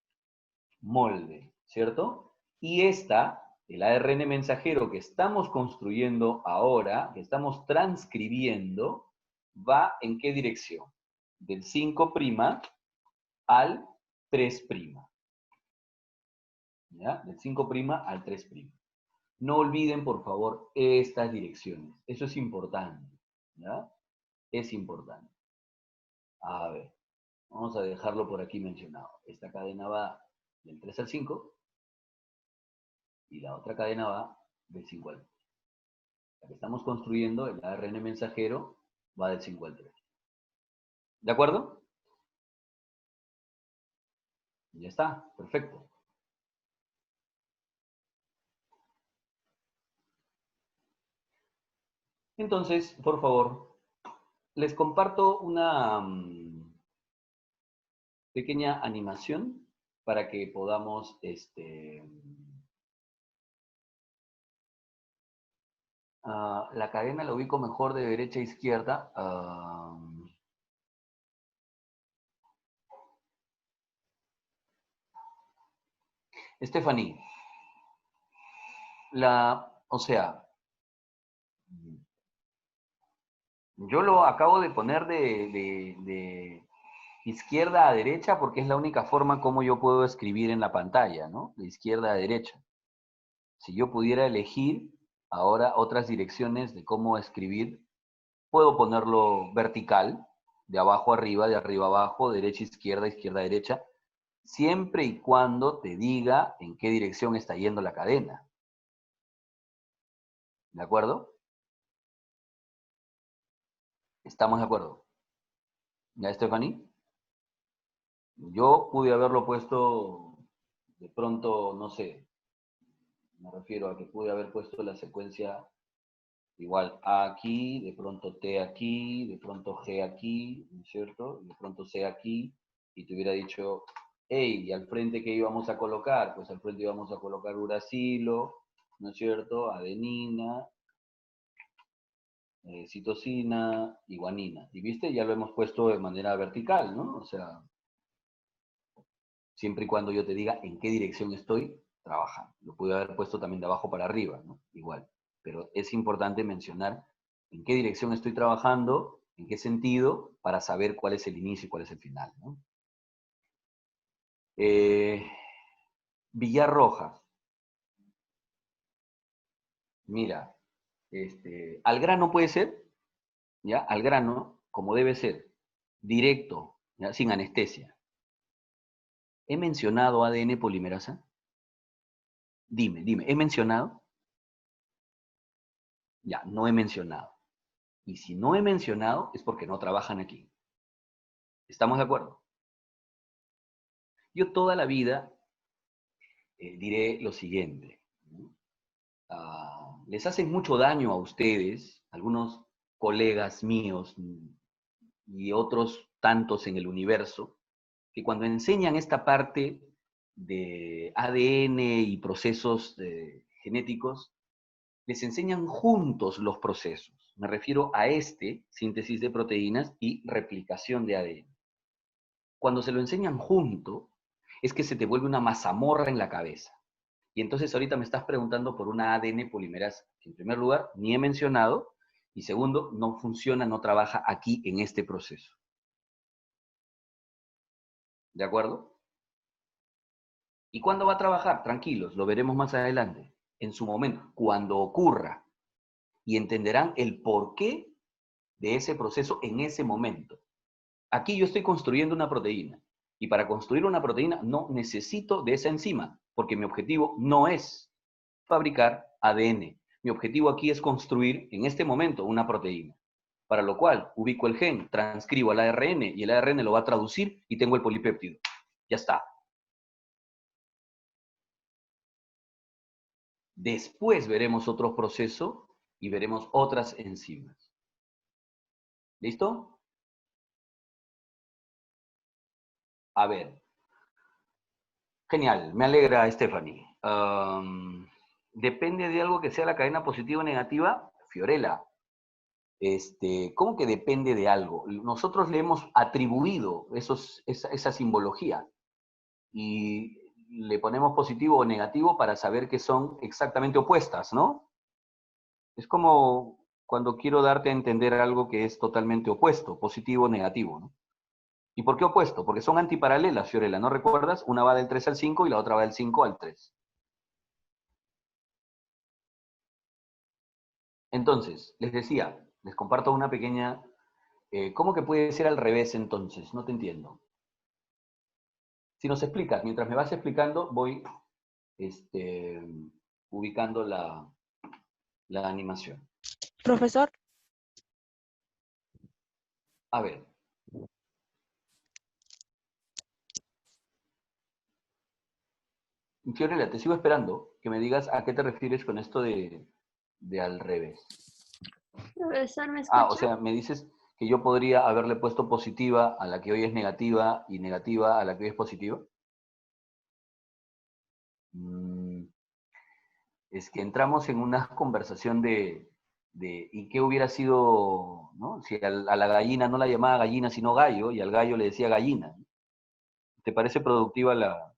Molde, ¿cierto? Y esta, el ARN mensajero que estamos construyendo ahora, que estamos transcribiendo, ¿va en qué dirección? Del 5' al 3'. ¿Ya? Del 5' al 3'. No olviden, por favor, estas direcciones. Eso es importante. ¿Ya? Es importante. A ver, vamos a dejarlo por aquí mencionado. Esta cadena va del 3 al 5 y la otra cadena va del 5 al 3. La que estamos construyendo, el ARN mensajero, va del 5 al 3. ¿De acuerdo? Ya está, perfecto. Entonces, por favor, les comparto una pequeña animación para que podamos, la cadena la ubico mejor de derecha a izquierda. Stephanie, o sea, yo lo acabo de poner de izquierda a derecha porque es la única forma como yo puedo escribir en la pantalla, ¿no? De izquierda a derecha. Si yo pudiera elegir ahora otras direcciones de cómo escribir, puedo ponerlo vertical, de abajo a arriba, de arriba a abajo, derecha a izquierda, izquierda a derecha, siempre y cuando te diga en qué dirección está yendo la cadena. ¿De acuerdo? ¿Estamos de acuerdo? ¿Ya, Stephanie? Yo pude haberlo puesto de pronto, no sé, me refiero a que pude haber puesto la secuencia igual A aquí, de pronto T aquí, de pronto G aquí, ¿no es cierto? Y de pronto C aquí, y te hubiera dicho, hey, ¿y al frente qué íbamos a colocar? Pues al frente íbamos a colocar uracilo, ¿no es cierto? Adenina, citosina y guanina. Y viste, ya lo hemos puesto de manera vertical, ¿no? O sea, siempre y cuando yo te diga en qué dirección estoy trabajando. Lo pude haber puesto también de abajo para arriba, ¿no? Igual. Pero es importante mencionar en qué dirección estoy trabajando, en qué sentido, para saber cuál es el inicio y cuál es el final, ¿no? Villarrojas. Mira, al grano puede ser, ¿ya? Al grano, como debe ser, directo, ¿ya? Sin anestesia. ¿He mencionado ADN polimerasa? Dime, ¿he mencionado? Ya, no he mencionado. Y si no he mencionado, es porque no trabajan aquí. ¿Estamos de acuerdo? Yo toda la vida diré lo siguiente. ¿No? Les hacen mucho daño a ustedes, algunos colegas míos y otros tantos en el universo, que cuando enseñan esta parte de ADN y procesos genéticos, les enseñan juntos los procesos. Me refiero a síntesis de proteínas y replicación de ADN. Cuando se lo enseñan junto, es que se te vuelve una mazamorra en la cabeza. Y entonces ahorita me estás preguntando por una ADN polimerasa, que en primer lugar ni he mencionado, y segundo, no funciona, no trabaja aquí en este proceso. ¿De acuerdo? ¿Y cuándo va a trabajar? Tranquilos, lo veremos más adelante, en su momento, cuando ocurra. Y entenderán el porqué de ese proceso en ese momento. Aquí yo estoy construyendo una proteína. Y para construir una proteína no necesito de esa enzima, porque mi objetivo no es fabricar ADN. Mi objetivo aquí es construir en este momento una proteína. Para lo cual ubico el gen, transcribo al ARN y el ARN lo va a traducir y tengo el polipéptido. Ya está. Después veremos otro proceso y veremos otras enzimas. ¿Listo? A ver. Genial, me alegra, Stephanie. ¿Depende de algo que sea la cadena positiva o negativa? Fiorella, ¿cómo que depende de algo? Nosotros le hemos atribuido esa simbología y le ponemos positivo o negativo para saber que son exactamente opuestas, ¿no? Es como cuando quiero darte a entender algo que es totalmente opuesto, positivo o negativo, ¿no? ¿Y por qué opuesto? Porque son antiparalelas, Fiorella, ¿no recuerdas? Una va del 3 al 5 y la otra va del 5 al 3. Entonces, les decía, les comparto una pequeña... ¿cómo que puede ser al revés entonces? No te entiendo. Si nos explicas, mientras me vas explicando, voy ubicando la animación. Profesor, A ver. Fiorella, te sigo esperando que me digas a qué te refieres con esto de al revés. Profesor, ¿me Ah, o escucha? sea, me dices que yo podría haberle puesto positiva a la que hoy es negativa y negativa a la que hoy es positiva. Mm, es que entramos en una conversación de ¿y qué hubiera sido, ¿no? Si a la gallina no la llamaba gallina sino gallo y al gallo le decía gallina? ¿Te parece productiva la...?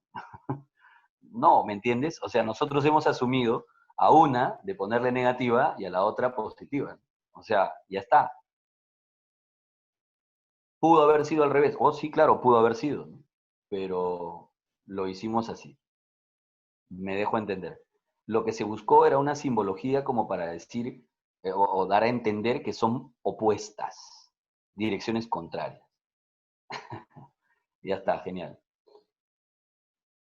No, ¿me entiendes? O sea, nosotros hemos asumido a una de ponerle negativa y a la otra positiva. O sea, ya está. Pudo haber sido al revés. Oh, sí, claro, pudo haber sido, ¿no? Pero lo hicimos así. Me dejo entender. Lo que se buscó era una simbología como para decir o dar a entender que son opuestas, direcciones contrarias. Ya está, genial.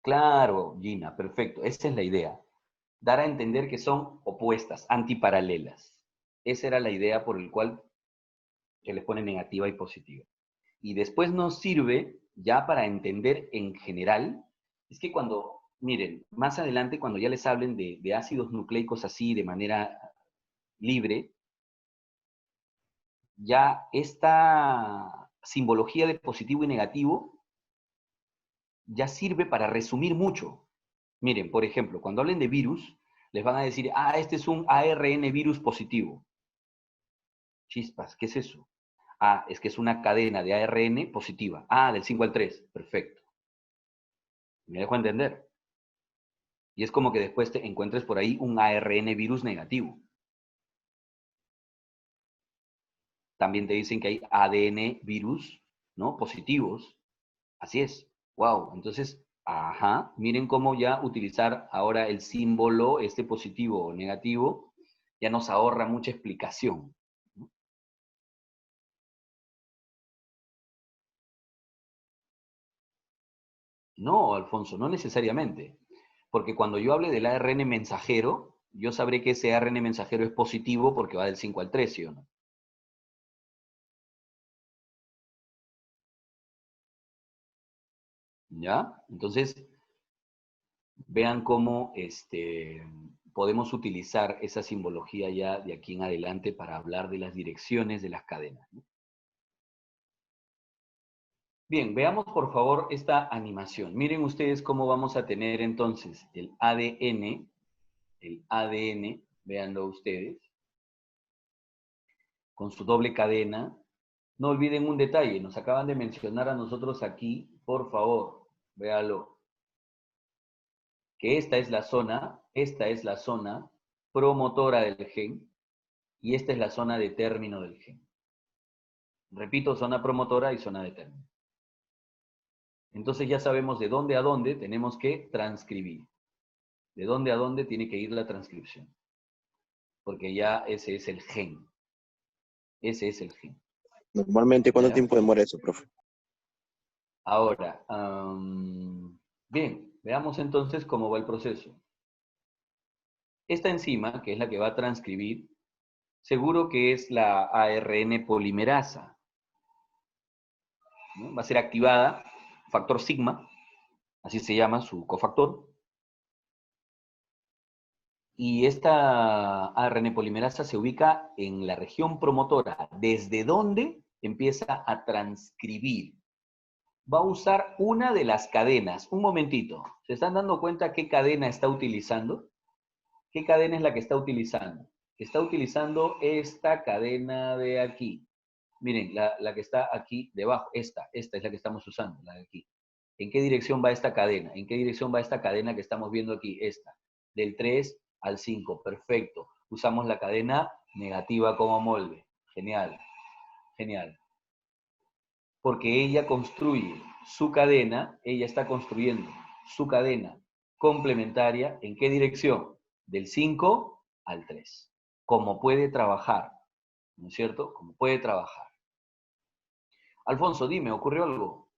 Claro, Gina, perfecto. Esa es la idea. Dar a entender que son opuestas, antiparalelas. Esa era la idea por el cual se les pone negativa y positiva. Y después nos sirve ya para entender en general, es que cuando, miren, más adelante cuando ya les hablen de ácidos nucleicos así de manera libre, ya esta simbología de positivo y negativo ya sirve para resumir mucho. Miren, por ejemplo, cuando hablen de virus, les van a decir, ah, este es un ARN virus positivo. Chispas, ¿qué es eso? Ah, es que es una cadena de ARN positiva. Ah, del 5 al 3. Perfecto. ¿Me dejo entender? Y es como que después te encuentres por ahí un ARN virus negativo. También te dicen que hay ADN virus, ¿no? Positivos. Así es. Wow. Entonces, ajá, miren cómo ya utilizar ahora el símbolo, este positivo o negativo, ya nos ahorra mucha explicación. No, Alfonso, no necesariamente. Porque cuando yo hable del ARN mensajero, yo sabré que ese ARN mensajero es positivo porque va del 5 al 3, ¿sí o no? ¿Ya? Entonces, vean cómo podemos utilizar esa simbología ya de aquí en adelante para hablar de las direcciones de las cadenas, ¿no? Bien, veamos por favor esta animación. Miren ustedes cómo vamos a tener entonces el ADN, véanlo ustedes, con su doble cadena. No olviden un detalle, nos acaban de mencionar a nosotros aquí, por favor, véalo, que esta es la zona promotora del gen, y esta es la zona de término del gen. Repito, zona promotora y zona de término. Entonces ya sabemos de dónde a dónde tenemos que transcribir. De dónde a dónde tiene que ir la transcripción. Porque ya ese es el gen. Ese es el gen. Normalmente, ¿cuánto ¿Ya? tiempo demora eso, profe? Ahora, bien, veamos entonces cómo va el proceso. Esta enzima, que es la que va a transcribir, seguro que es la ARN polimerasa, ¿no? Va a ser activada, factor sigma, así se llama su cofactor. Y esta ARN polimerasa se ubica en la región promotora, desde donde empieza a transcribir. Va a usar una de las cadenas. Un momentito, ¿se están dando cuenta qué cadena está utilizando? ¿Qué cadena es la que está utilizando? Está utilizando esta cadena de aquí. Miren, la que está aquí debajo, esta es la que estamos usando, la de aquí. ¿En qué dirección va esta cadena? ¿En qué dirección va esta cadena que estamos viendo aquí? Esta, del 3 al 5, perfecto. Usamos la cadena negativa como molde. Genial, genial. Porque ella construye su cadena, ella está construyendo su cadena complementaria, ¿en qué dirección? Del 5 al 3. Como puede trabajar, ¿no es cierto? Como puede trabajar. Alfonso, dime, ¿ocurrió algo?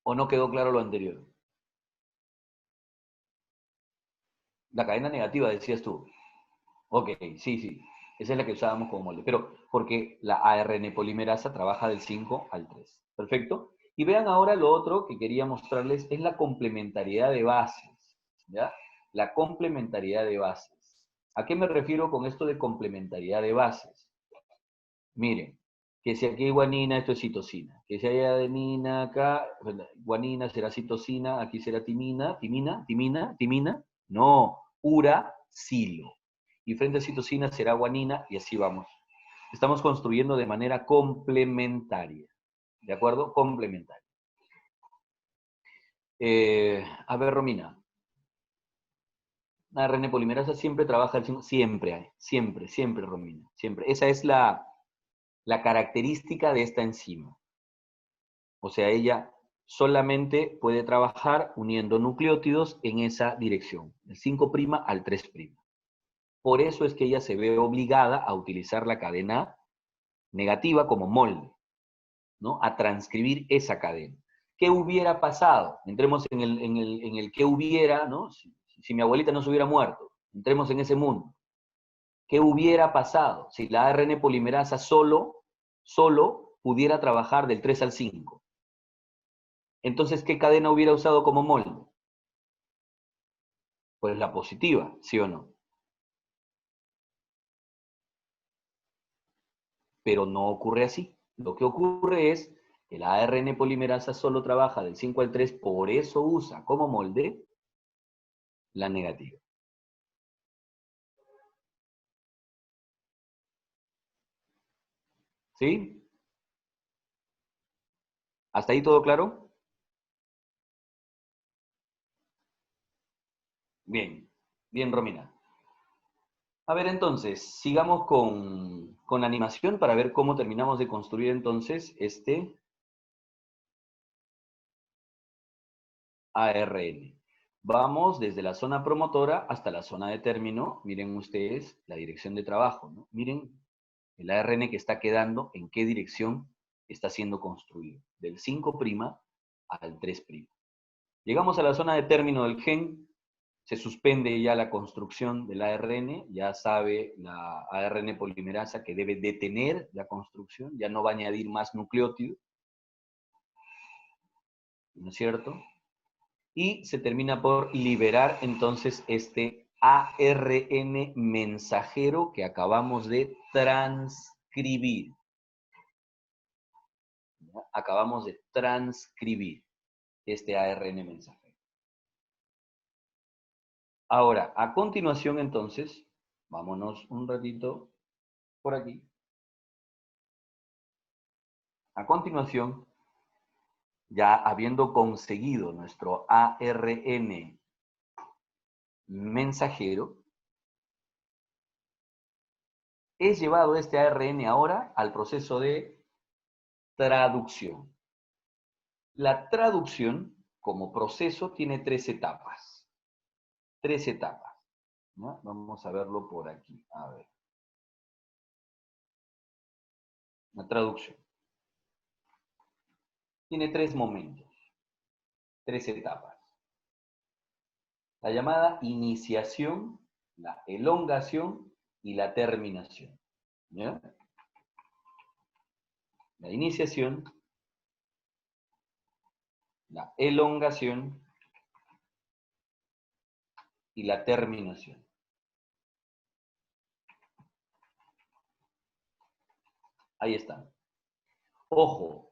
¿O no quedó claro lo anterior? La cadena negativa, decías tú. Ok, sí, sí. Esa es la que usábamos como molde. Pero porque la ARN polimerasa trabaja del 5 al 3. ¿Perfecto? Y vean ahora lo otro que quería mostrarles, es la complementariedad de bases. ¿Ya? La complementariedad de bases. ¿A qué me refiero con esto de complementariedad de bases? Miren, que si aquí hay guanina, esto es citosina. Que si hay adenina acá, guanina será citosina, aquí será timina. No, uracilo. Y frente a citosina será guanina y así vamos. Estamos construyendo de manera complementaria. ¿De acuerdo? Complementaria. A ver, Romina. La ARN polimerasa siempre trabaja al 5, siempre, Romina, siempre. Esa es la característica de esta enzima. O sea, ella solamente puede trabajar uniendo nucleótidos en esa dirección, del 5' al 3'. Por eso es que ella se ve obligada a utilizar la cadena negativa como molde, ¿no? A transcribir esa cadena. ¿Qué hubiera pasado? Entremos en el qué hubiera, ¿no? Si mi abuelita no se hubiera muerto, entremos en ese mundo. ¿Qué hubiera pasado si la ARN polimerasa solo pudiera trabajar del 3 al 5? Entonces, ¿qué cadena hubiera usado como molde? Pues la positiva, ¿sí o no? Pero no ocurre así. Lo que ocurre es que la ARN polimerasa solo trabaja del 5 al 3, por eso usa como molde la negativa. ¿Sí? ¿Hasta ahí todo claro? Bien, bien, Romina. A ver, entonces, sigamos con la animación para ver cómo terminamos de construir entonces este ARN. Vamos desde la zona promotora hasta la zona de término. Miren ustedes la dirección de trabajo, ¿no? Miren el ARN que está quedando, en qué dirección está siendo construido. Del 5' al 3'. Llegamos a la zona de término del gen, se suspende ya la construcción del ARN, ya sabe la ARN polimerasa que debe detener la construcción, ya no va a añadir más nucleótidos, ¿no es cierto? Y se termina por liberar entonces este ARN mensajero que acabamos de transcribir. acabamos de transcribir este ARN mensajero. Ahora, a continuación entonces, vámonos un ratito por aquí. A continuación, ya habiendo conseguido nuestro ARN mensajero, es llevado este ARN ahora al proceso de traducción. La traducción, como proceso, tiene tres etapas. Tres etapas, ¿no? Vamos a verlo por aquí. A ver. La traducción. Tiene tres momentos, tres etapas. La llamada iniciación, la elongación y la terminación. ¿Ya? La iniciación, la elongación y la terminación. Ahí están. Ojo,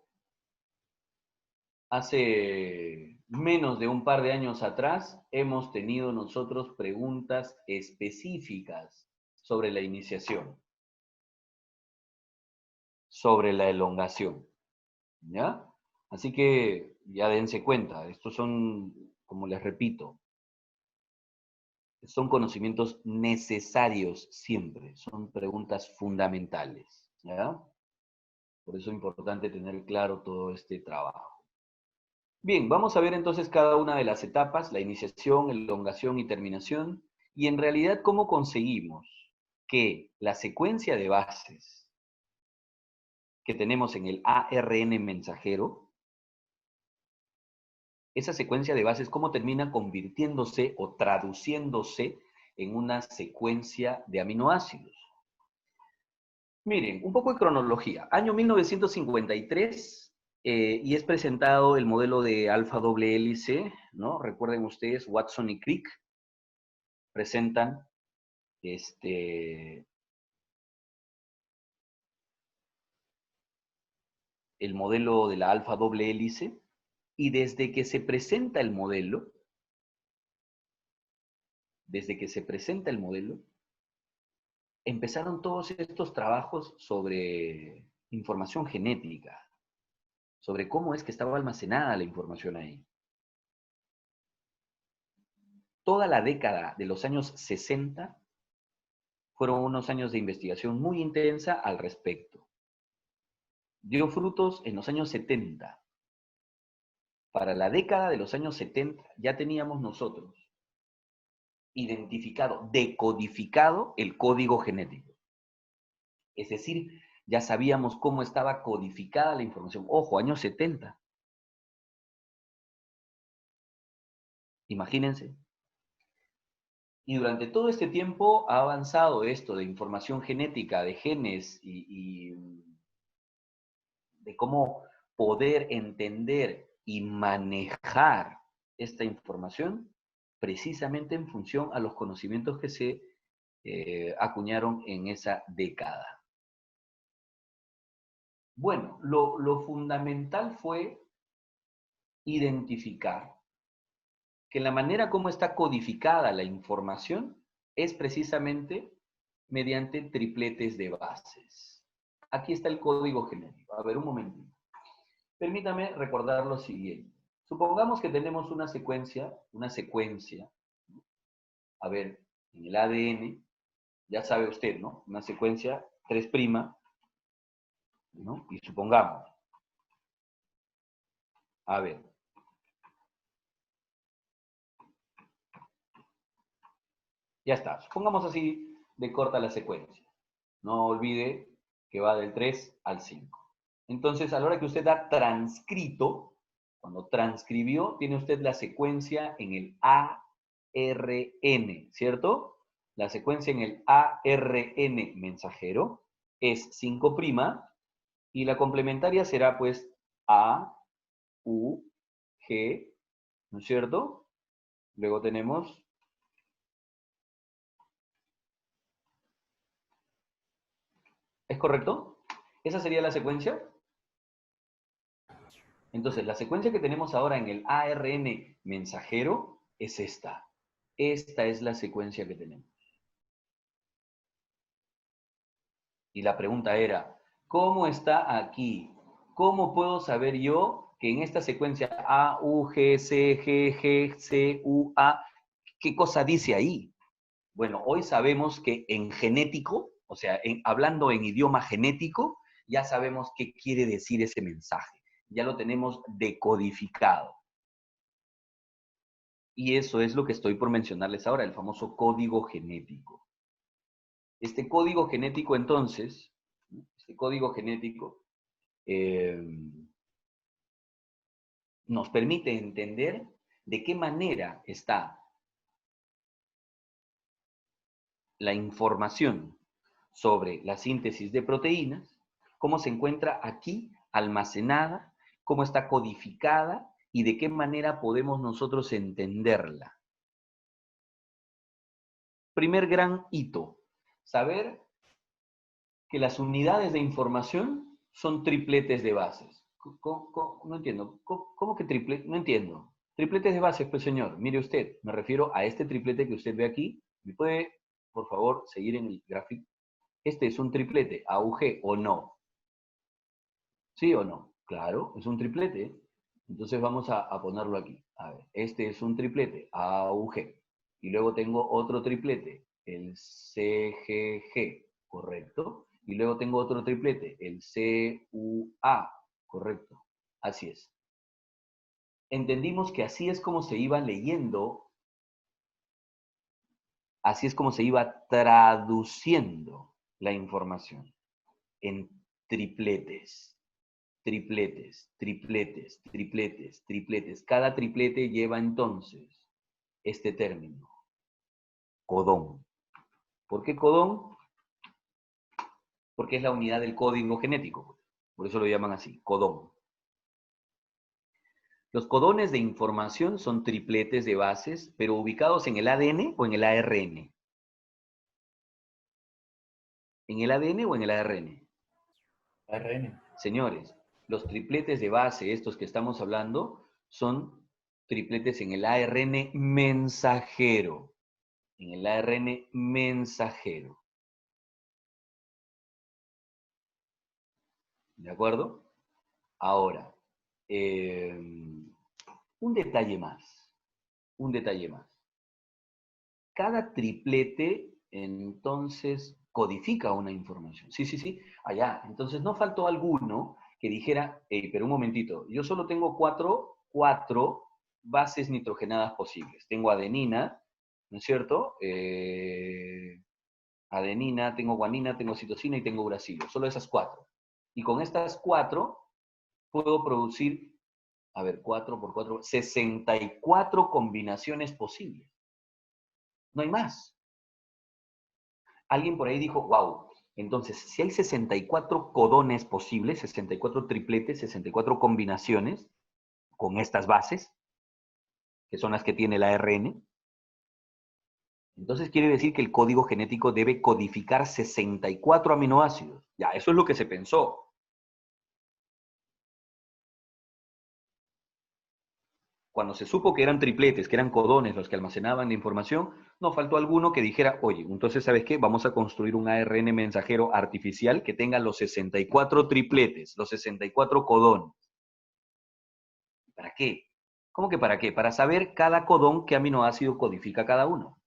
hace menos de un par de años atrás hemos tenido nosotros preguntas específicas sobre la iniciación, sobre la elongación, ¿ya? Así que ya dense cuenta, estos son, como les repito, son conocimientos necesarios siempre, son preguntas fundamentales, ¿ya? Por eso es importante tener claro todo este trabajo. Bien, vamos a ver entonces cada una de las etapas, la iniciación, elongación y terminación, y en realidad cómo conseguimos que la secuencia de bases que tenemos en el ARN mensajero, esa secuencia de bases, cómo termina convirtiéndose o traduciéndose en una secuencia de aminoácidos. Miren, un poco de cronología. Año 1953, y es presentado el modelo de alfa doble hélice, ¿no? Recuerden ustedes, Watson y Crick presentan el modelo de la alfa doble hélice, y desde que se presenta el modelo, empezaron todos estos trabajos sobre información genética, sobre cómo es que estaba almacenada la información ahí. Toda la década de los años 60 fueron unos años de investigación muy intensa al respecto. Dio frutos en los años 70. Para la década de los años 70 ya teníamos nosotros identificado, decodificado el código genético. Es decir, ya sabíamos cómo estaba codificada la información. Ojo, años 70. Imagínense. Y durante todo este tiempo ha avanzado esto de información genética, de genes y de cómo poder entender y manejar esta información precisamente en función a los conocimientos que se acuñaron en esa década. Bueno, lo fundamental fue identificar que la manera como está codificada la información es precisamente mediante tripletes de bases. Aquí está el código genético. A ver, un momentito. Permítame recordar lo siguiente. Supongamos que tenemos una secuencia, a ver, en el ADN, ya sabe usted, ¿no? Una secuencia 3', ¿no? Y supongamos, a ver, ya está. Supongamos así de corta la secuencia. No olvide que va del 3 al 5. Entonces, a la hora que usted ha transcrito, cuando transcribió, tiene usted la secuencia en el ARN, ¿cierto? La secuencia en el ARN mensajero es 5' y la complementaria será pues A, U, G, ¿no es cierto? Luego tenemos ¿es correcto? ¿Esa sería la secuencia? Entonces, la secuencia que tenemos ahora en el ARN mensajero es esta. Esta es la secuencia que tenemos. Y la pregunta era, ¿cómo está aquí? ¿Cómo puedo saber yo que en esta secuencia A, U, G, C, G, G, C, U, A, qué cosa dice ahí? Bueno, hoy sabemos que en genético, o sea, hablando en idioma genético, ya sabemos qué quiere decir ese mensaje. Ya lo tenemos decodificado. Y eso es lo que estoy por mencionarles ahora, el famoso código genético. Este código genético, entonces, este código genético nos permite entender de qué manera está la información sobre la síntesis de proteínas, cómo se encuentra aquí almacenada, cómo está codificada y de qué manera podemos nosotros entenderla. Primer gran hito, saber que las unidades de información son tripletes de bases. No entiendo. ¿Cómo que tripletes? No entiendo. Tripletes de bases, pues señor. Mire usted, me refiero a este triplete que usted ve aquí. ¿Me puede, por favor, seguir en el gráfico? Este es un triplete, AUG o no. ¿Sí o no? Claro, es un triplete. Entonces vamos a ponerlo aquí. A ver, este es un triplete, AUG. Y luego tengo otro triplete, el CGG, ¿correcto? Y luego tengo otro triplete, el CUA, ¿correcto? Así es. Entendimos que así es como se iba leyendo, así es como se iba traduciendo la información en tripletes. Tripletes, tripletes, tripletes, tripletes. Cada triplete lleva entonces este término, codón. ¿Por qué codón? Porque es la unidad del código genético. Por eso lo llaman así, codón. Los codones de información son tripletes de bases, pero ubicados en el ADN o en el ARN. ¿En el ADN o en el ARN? ARN. Señores, los tripletes de base, estos que estamos hablando, son tripletes en el ARN mensajero. En el ARN mensajero. ¿De acuerdo? Ahora, un detalle más. Un detalle más. Cada triplete, entonces, codifica una información. Sí, sí, sí. Allá. Entonces, no faltó alguno que dijera, hey, pero un momentito, yo solo tengo cuatro bases nitrogenadas posibles. Tengo adenina, ¿no es cierto? Adenina, tengo guanina, tengo citosina y tengo uracilo. Solo esas cuatro. Y con estas cuatro puedo producir, a ver, 4 por 4, 64 combinaciones posibles. No hay más. Alguien por ahí dijo, wow, entonces, si hay 64 codones posibles, 64 tripletes, 64 combinaciones con estas bases, que son las que tiene el ARN, entonces quiere decir que el código genético debe codificar 64 aminoácidos. Ya, eso es lo que se pensó. Cuando se supo que eran tripletes, que eran codones los que almacenaban la información, no faltó alguno que dijera, oye, entonces, ¿sabes qué? Vamos a construir un ARN mensajero artificial que tenga los 64 tripletes, los 64 codones. ¿Para qué? ¿Cómo que para qué? Para saber cada codón qué aminoácido codifica cada uno.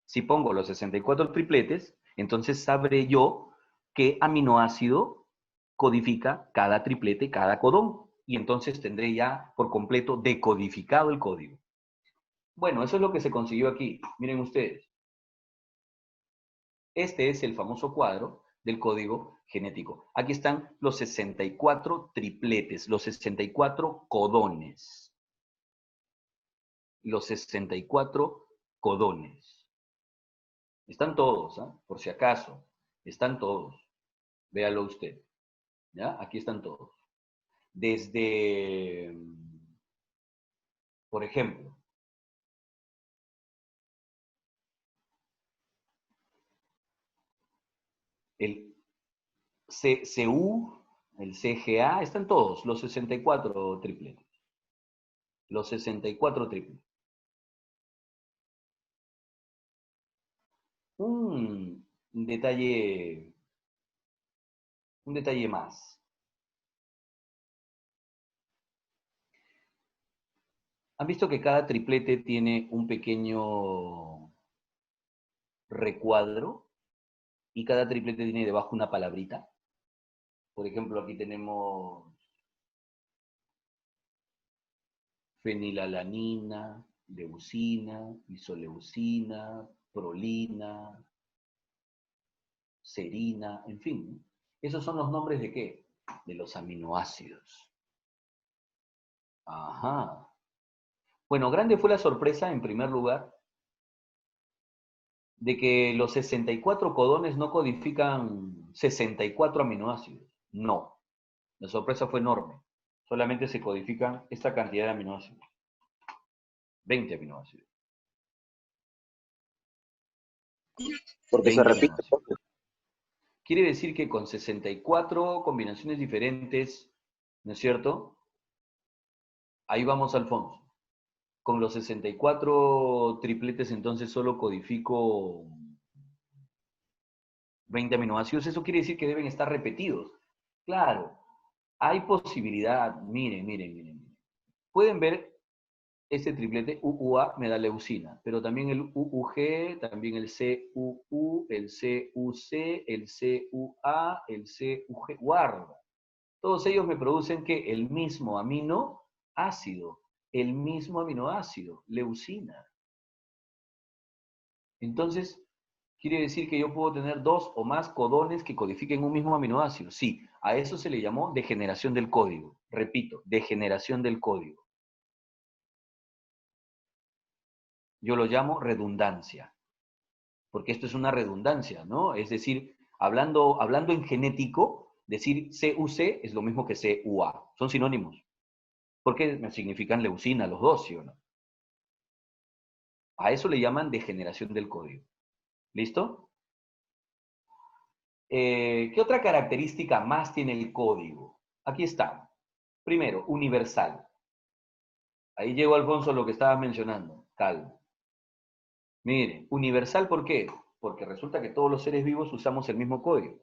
Si pongo los 64 tripletes, entonces sabré yo qué aminoácido codifica cada triplete, cada codón. Y entonces tendré ya por completo decodificado el código. Bueno, eso es lo que se consiguió aquí. Miren ustedes. Este es el famoso cuadro del código genético. Aquí están los 64 tripletes, los 64 codones. Los 64 codones. Están todos, ¿ah? Por si acaso. Están todos. Véalo usted. ¿Ya? Aquí están todos. Desde, por ejemplo, el CU, el CGA, están todos, los 64 tripletes. Los 64 tripletes. Un detalle más. ¿Han visto que cada triplete tiene un pequeño recuadro? Y cada triplete tiene debajo una palabrita. Por ejemplo, aquí tenemos fenilalanina, leucina, isoleucina, prolina, serina, en fin. ¿Esos son los nombres de qué? De los aminoácidos. Ajá. Bueno, grande fue la sorpresa, en primer lugar, de que los 64 codones no codifican 64 aminoácidos. No. La sorpresa fue enorme. Solamente se codifican esta cantidad de aminoácidos. 20 aminoácidos. Porque se 20 repite. aminoácidos. Quiere decir que con 64 combinaciones diferentes, ¿no es cierto? Ahí vamos, Alfonso. Con los 64 tripletes, entonces solo codifico 20 aminoácidos. Eso quiere decir que deben estar repetidos. Claro, hay posibilidad. Miren. Pueden ver este triplete UUA me da leucina, pero también el UUG, también el CUU, el CUC, el CUA, el CUG, guarda. Todos ellos me producen que el mismo aminoácido, leucina. Entonces, quiere decir que yo puedo tener 2 o más codones que codifiquen un mismo aminoácido. Sí, a eso se le llamó degeneración del código. Repito, degeneración del código. Yo lo llamo redundancia, porque esto es una redundancia, ¿no? Es decir, hablando en genético, decir CUC es lo mismo que CUA. Son sinónimos. Porque me significan leucina los dos, ¿sí o no? A eso le llaman degeneración del código. ¿Listo? ¿Qué otra característica más tiene el código? Aquí está. Primero, universal. Ahí llegó, Alfonso, lo que estabas mencionando. Calma. Miren, universal, ¿por qué? Porque resulta que todos los seres vivos usamos el mismo código.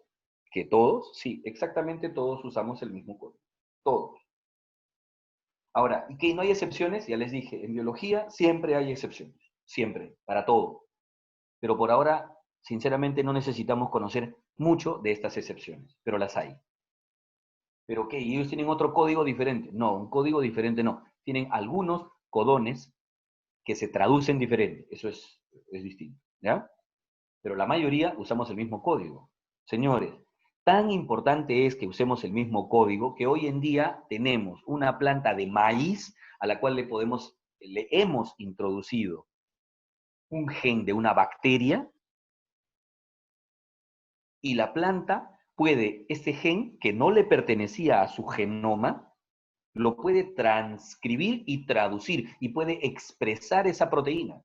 ¿Que todos? Sí, exactamente todos usamos el mismo código. Todos. Ahora, ¿y que no hay excepciones? Ya les dije, en biología siempre hay excepciones. Siempre, para todo. Pero por ahora, sinceramente, no necesitamos conocer mucho de estas excepciones, pero las hay. ¿Pero qué? ¿Y ellos tienen otro código diferente? No, un código diferente no. Tienen algunos codones que se traducen diferente. Eso es distinto, ¿ya? Pero la mayoría usamos el mismo código. Señores, tan importante es que usemos el mismo código que hoy en día tenemos una planta de maíz a la cual le hemos introducido un gen de una bacteria y la planta puede, ese gen que no le pertenecía a su genoma, lo puede transcribir y traducir y puede expresar esa proteína.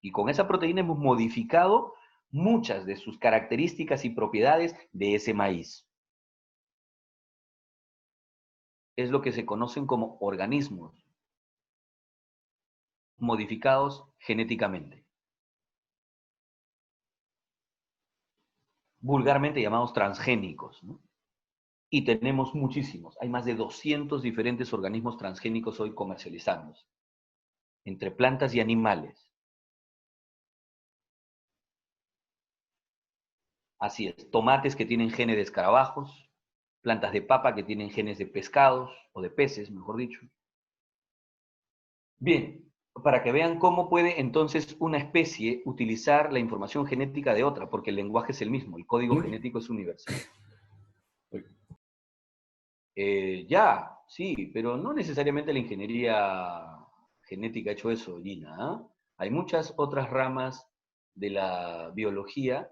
Y con esa proteína hemos modificado muchas de sus características y propiedades de ese maíz. Es lo que se conocen como organismos modificados genéticamente. Vulgarmente llamados transgénicos, ¿no? Y tenemos muchísimos. Hay más de 200 diferentes organismos transgénicos hoy comercializándose, entre plantas y animales. Así es, tomates que tienen genes de escarabajos, plantas de papa que tienen genes de pescados, o de peces, mejor dicho. Bien, para que vean cómo puede entonces una especie utilizar la información genética de otra, porque el lenguaje es el mismo, el código genético es universal. Ya, sí, pero no necesariamente la ingeniería genética ha hecho eso, Gina, ¿ah? Hay muchas otras ramas de la biología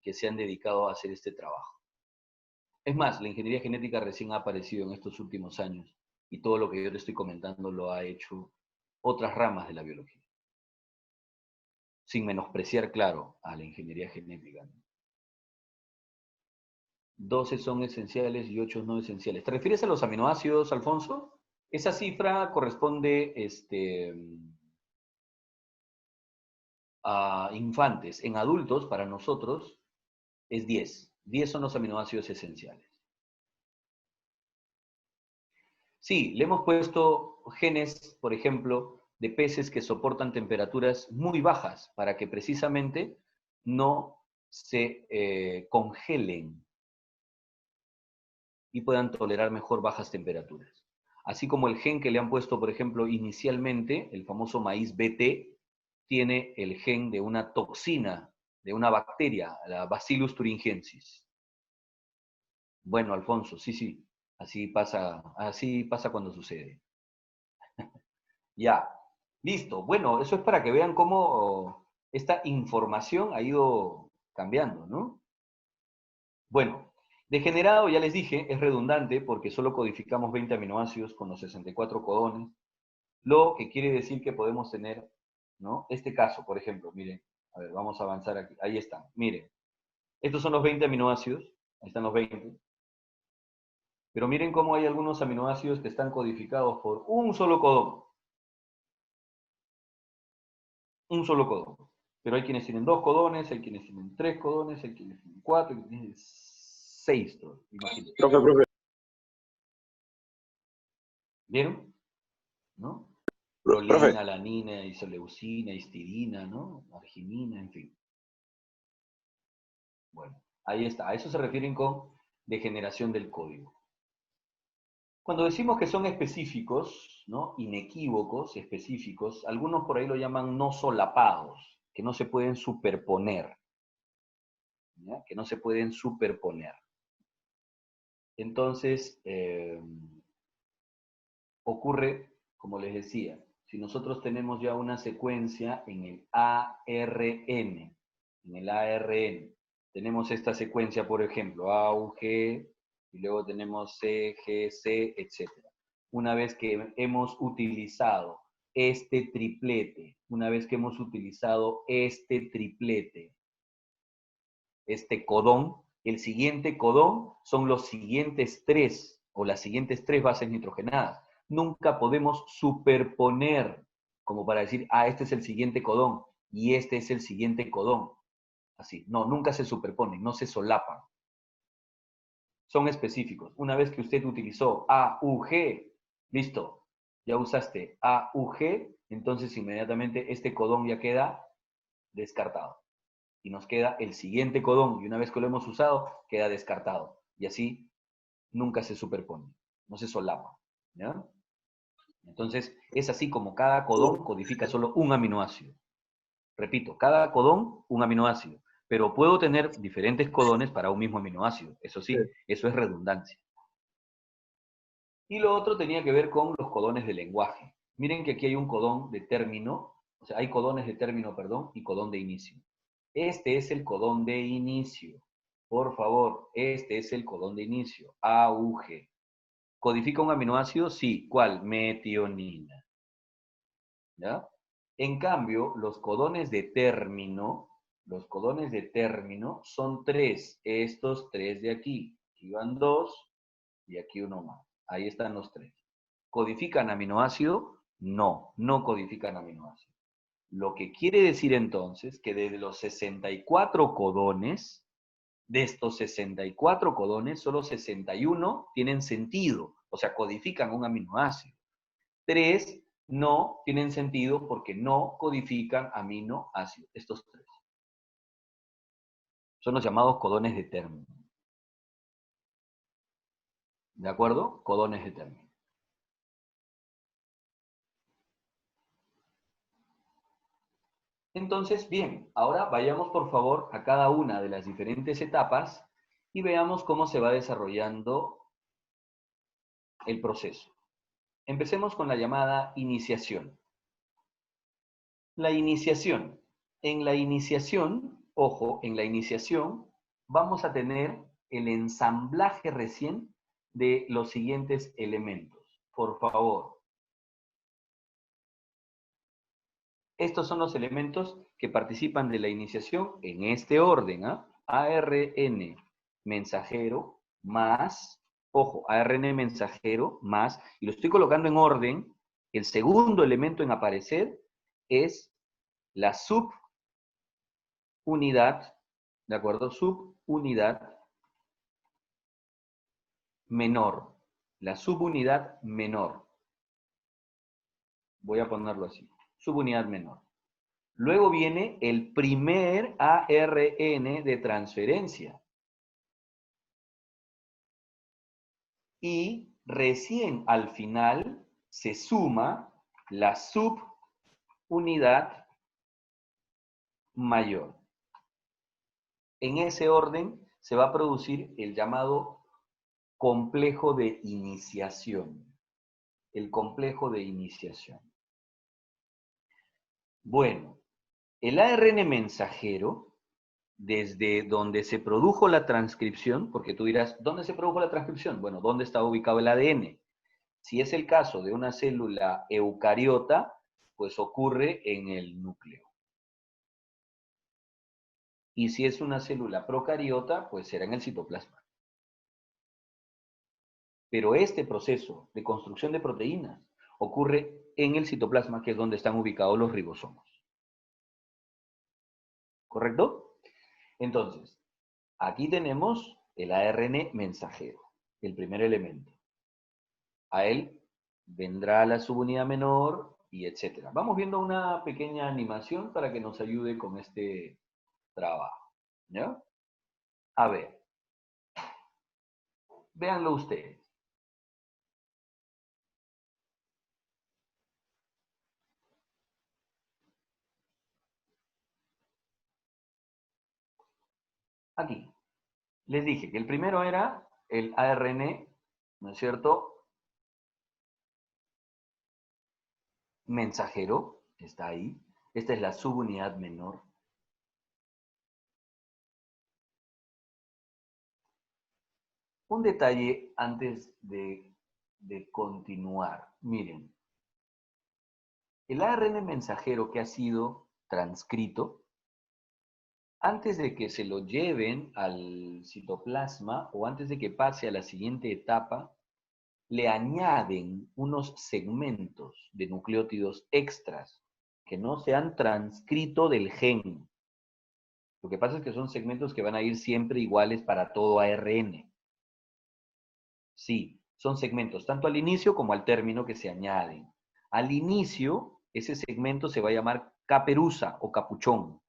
que se han dedicado a hacer este trabajo. Es más, la ingeniería genética recién ha aparecido en estos últimos años y todo lo que yo te estoy comentando lo ha hecho otras ramas de la biología. Sin menospreciar, claro, a la ingeniería genética, ¿no? 12 son esenciales y 8 no esenciales. ¿Te refieres a los aminoácidos, Alfonso? Esa cifra corresponde a infantes. En adultos, para nosotros, es 10. 10 son los aminoácidos esenciales. Sí, le hemos puesto genes, por ejemplo, de peces que soportan temperaturas muy bajas para que precisamente no se congelen y puedan tolerar mejor bajas temperaturas. Así como el gen que le han puesto, por ejemplo, inicialmente, el famoso maíz BT, tiene el gen de una toxina, de una bacteria, la Bacillus thuringiensis. Bueno, Alfonso, sí, así pasa cuando sucede. Ya, listo. Bueno, eso es para que vean cómo esta información ha ido cambiando, ¿no? Bueno, degenerado, ya les dije, es redundante porque solo codificamos 20 aminoácidos con los 64 codones, lo que quiere decir que podemos tener, ¿no? Este caso, por ejemplo, miren, a ver, vamos a avanzar aquí, ahí están, miren, estos son los 20 aminoácidos, ahí están los 20, pero miren cómo hay algunos aminoácidos que están codificados por un solo codón, pero hay quienes tienen 2 codones, hay quienes tienen 3 codones, hay quienes tienen 4, hay quienes tienen 6, imagínense. Profe. ¿Vieron? ¿No? Profe. Prolina, alanina, isoleucina, histidina, ¿no? Arginina, en fin. Bueno, ahí está. A eso se refieren con degeneración del código. Cuando decimos que son específicos, ¿no? Inequívocos, específicos, algunos por ahí lo llaman no solapados, que no se pueden superponer. ¿Ya? Que no se pueden superponer. Entonces, ocurre, como les decía, si nosotros tenemos ya una secuencia en el ARN, tenemos esta secuencia, por ejemplo, A, U, G, y luego tenemos C, G, C, etc. Una vez que hemos utilizado este triplete, este codón, el siguiente codón son los siguientes 3, o las siguientes 3 bases nitrogenadas. Nunca podemos superponer, como para decir, este es el siguiente codón, y este es el siguiente codón. Así, no, nunca se superponen, no se solapan. Son específicos. Una vez que usted utilizó AUG, listo, ya usaste AUG, entonces inmediatamente este codón ya queda descartado. Y nos queda el siguiente codón, y una vez que lo hemos usado, queda descartado. Y así nunca se superpone, no se solapa. ¿Ya? Entonces, es así como cada codón codifica solo un aminoácido. Repito, cada codón un aminoácido, pero puedo tener diferentes codones para un mismo aminoácido. Eso sí, eso es redundancia. Y lo otro tenía que ver con los codones de lenguaje. Miren que aquí hay un codón de término, o sea, hay codones de término, perdón, y codón de inicio. Este es el codón de inicio. Por favor, este es el codón de inicio, AUG. ¿Codifica un aminoácido? Sí. ¿Cuál? Metionina. ¿Ya? En cambio, los codones de término son 3. Estos 3 de aquí. Aquí van 2 y aquí uno más. Ahí están los 3. ¿Codifican aminoácido? No, no codifican aminoácido. Lo que quiere decir entonces que de los 64 codones, de estos 64 codones, solo 61 tienen sentido, o sea, codifican un aminoácido. 3 no tienen sentido porque no codifican aminoácidos. Estos 3 son los llamados codones de término. ¿De acuerdo? Codones de término. Entonces, bien, ahora vayamos por favor a cada una de las diferentes etapas y veamos cómo se va desarrollando el proceso. Empecemos con la llamada iniciación. La iniciación. En la iniciación, ojo, en la iniciación vamos a tener el ensamblaje recién de los siguientes elementos. Por favor. Estos son los elementos que participan de la iniciación en este orden, ¿ah? ARN, mensajero más, ojo, ARN mensajero más, y lo estoy colocando en orden, el segundo elemento en aparecer es la subunidad, ¿de acuerdo? Subunidad menor. La subunidad menor. Voy a ponerlo así. Subunidad menor. Luego viene el primer ARN de transferencia. Y recién al final se suma la subunidad mayor. En ese orden se va a producir el llamado complejo de iniciación. El complejo de iniciación. Bueno, el ARN mensajero, desde donde se produjo la transcripción, porque tú dirás, ¿dónde se produjo la transcripción? Bueno, ¿dónde está ubicado el ADN? Si es el caso de una célula eucariota, pues ocurre en el núcleo. Y si es una célula procariota, pues será en el citoplasma. Pero este proceso de construcción de proteínas ocurre en el citoplasma, que es donde están ubicados los ribosomos. ¿Correcto? Entonces, aquí tenemos el ARN mensajero, el primer elemento. A él vendrá la subunidad menor y etcétera. Vamos viendo una pequeña animación para que nos ayude con este trabajo. ¿Ya? A ver. Véanlo ustedes. Aquí. Les dije que el primero era el ARN, ¿no es cierto? Mensajero, está ahí. Esta es la subunidad menor. Un detalle antes de continuar. Miren, el ARN mensajero que ha sido transcrito, antes de que se lo lleven al citoplasma o antes de que pase a la siguiente etapa, le añaden unos segmentos de nucleótidos extras que no se han transcrito del gen. Lo que pasa es que son segmentos que van a ir siempre iguales para todo ARN. Sí, son segmentos tanto al inicio como al término que se añaden. Al inicio, ese segmento se va a llamar caperuza o capuchón.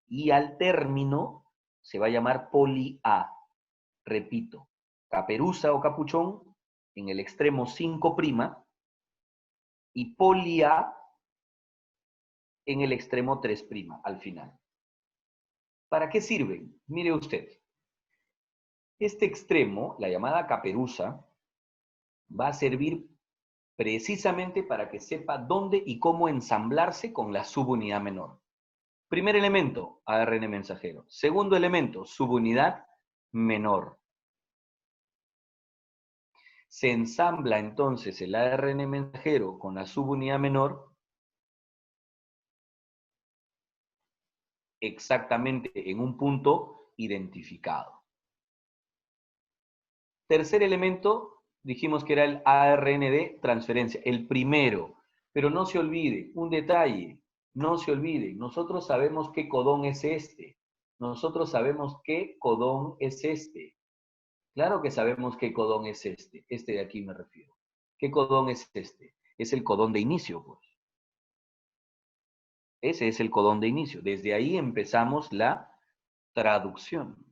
Y al término se va a llamar poli-A. Repito, caperuza o capuchón en el extremo 5' y poli-A en el extremo 3' al final. ¿Para qué sirven? Mire usted. Este extremo, la llamada caperuza, va a servir precisamente para que sepa dónde y cómo ensamblarse con la subunidad menor. Primer elemento, ARN mensajero. Segundo elemento, subunidad menor. Se ensambla entonces el ARN mensajero con la subunidad menor exactamente en un punto identificado. Tercer elemento, dijimos que era el ARN de transferencia, el primero. Pero no se olvide, un detalle, no se olvide, nosotros sabemos qué codón es este. Nosotros sabemos qué codón es este. Claro que sabemos qué codón es este. Este de aquí me refiero. ¿Qué codón es este? Es el codón de inicio, pues. Ese es el codón de inicio. Desde ahí empezamos la traducción.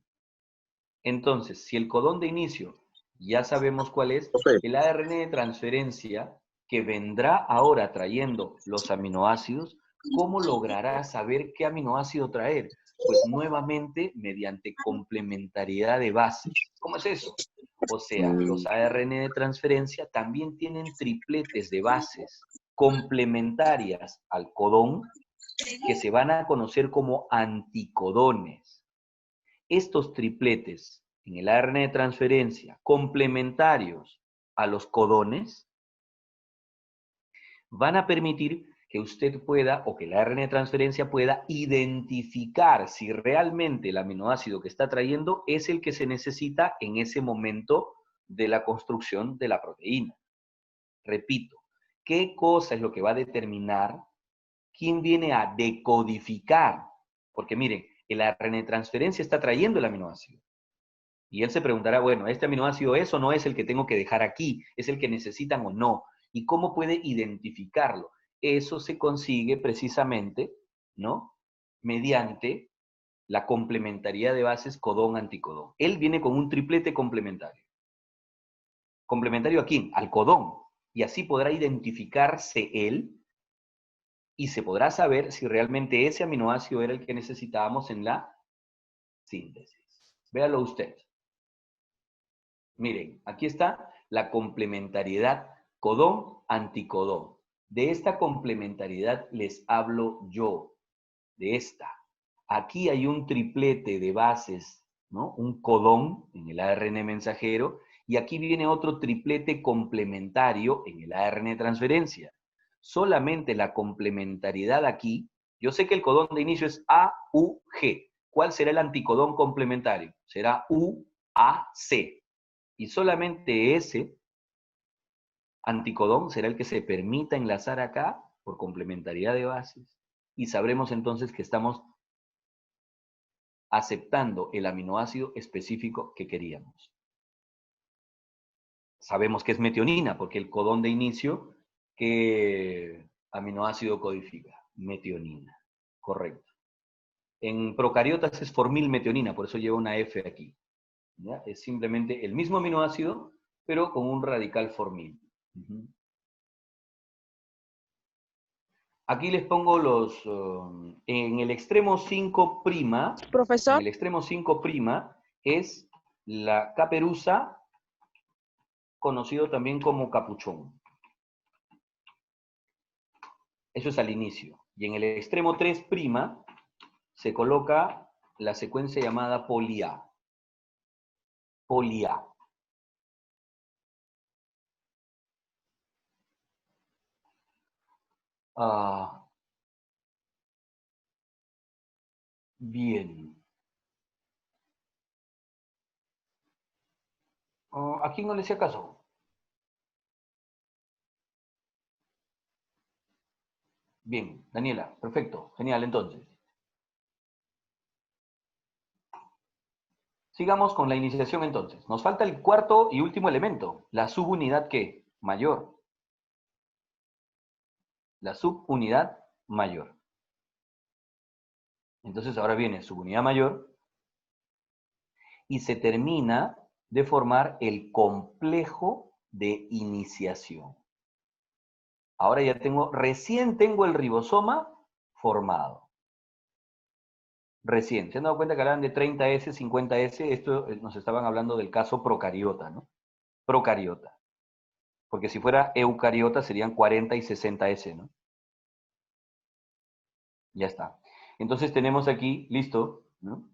Entonces, si el codón de inicio ya sabemos cuál es, Profe, el ARN de transferencia que vendrá ahora trayendo los aminoácidos, ¿cómo logrará saber qué aminoácido traer? Pues nuevamente mediante complementariedad de bases. ¿Cómo es eso? O sea, los ARN de transferencia también tienen tripletes de bases complementarias al codón que se van a conocer como anticodones. Estos tripletes en el ARN de transferencia complementarios a los codones van a permitir que usted pueda, o que la ARN de transferencia pueda identificar si realmente el aminoácido que está trayendo es el que se necesita en ese momento de la construcción de la proteína. Repito, ¿qué cosa es lo que va a determinar quién viene a decodificar? Porque miren, el ARN de transferencia está trayendo el aminoácido. Y él se preguntará, bueno, ¿este aminoácido es o no es el que tengo que dejar aquí? ¿Es el que necesitan o no? ¿Y cómo puede identificarlo? Eso se consigue precisamente, ¿no? Mediante la complementariedad de bases codón-anticodón. Él viene con un triplete complementario. ¿Complementario a quién? Al codón. Y así podrá identificarse él y se podrá saber si realmente ese aminoácido era el que necesitábamos en la síntesis. Véalo usted. Miren, aquí está la complementariedad codón-anticodón. De esta complementariedad les hablo yo, de esta. Aquí hay un triplete de bases, ¿no? Un codón en el ARN mensajero, y aquí viene otro triplete complementario en el ARN de transferencia. Solamente la complementariedad aquí, yo sé que el codón de inicio es AUG. ¿Cuál será el anticodón complementario? Será UAC. Y solamente ese anticodón será el que se permita enlazar acá por complementariedad de bases. Y sabremos entonces que estamos aceptando el aminoácido específico que queríamos. Sabemos que es metionina, porque el codón de inicio, ¿qué aminoácido codifica? Metionina. Correcto. En procariotas es formilmetionina, por eso lleva una F aquí. ¿Ya? Es simplemente el mismo aminoácido, pero con un radical formil. Aquí les pongo los, en el extremo 5', en Profesor, el extremo 5' es la caperuza, conocido también como capuchón. Eso es al inicio. Y en el extremo 3' se coloca la secuencia llamada poli-A. Poli-A. Bien. ¿A quién no le hacía caso? Bien, Daniela, perfecto, genial, entonces. Sigamos con la iniciación entonces. Nos falta el cuarto y último elemento, la subunidad ¿qué? Mayor. La subunidad mayor. Entonces ahora viene subunidad mayor y se termina de formar el complejo de iniciación. Ahora ya recién tengo el ribosoma formado. Recién. ¿Se han dado cuenta que hablaban de 30S, 50S? Esto nos estaban hablando del caso procariota, ¿no? Procariota. Porque si fuera eucariota serían 40 y 60S, ¿no? Ya está. Entonces tenemos aquí, listo, ¿no?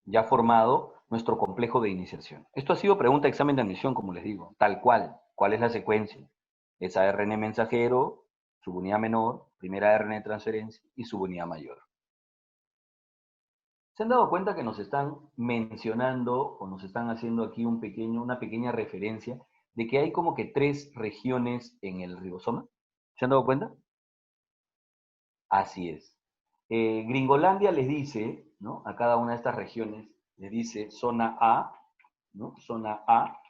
Ya formado nuestro complejo de iniciación. Esto ha sido pregunta de examen de admisión, como les digo, tal cual. ¿Cuál es la secuencia? Es ARN mensajero, subunidad menor, primera ARN de transferencia y subunidad mayor. ¿Se han dado cuenta que nos están mencionando o nos están haciendo aquí una pequeña referencia de que hay como que 3 regiones en el ribosoma? ¿Se han dado cuenta? Así es. Gringolandia les dice, ¿no? A cada una de estas regiones les dice zona A, ¿no? Zona A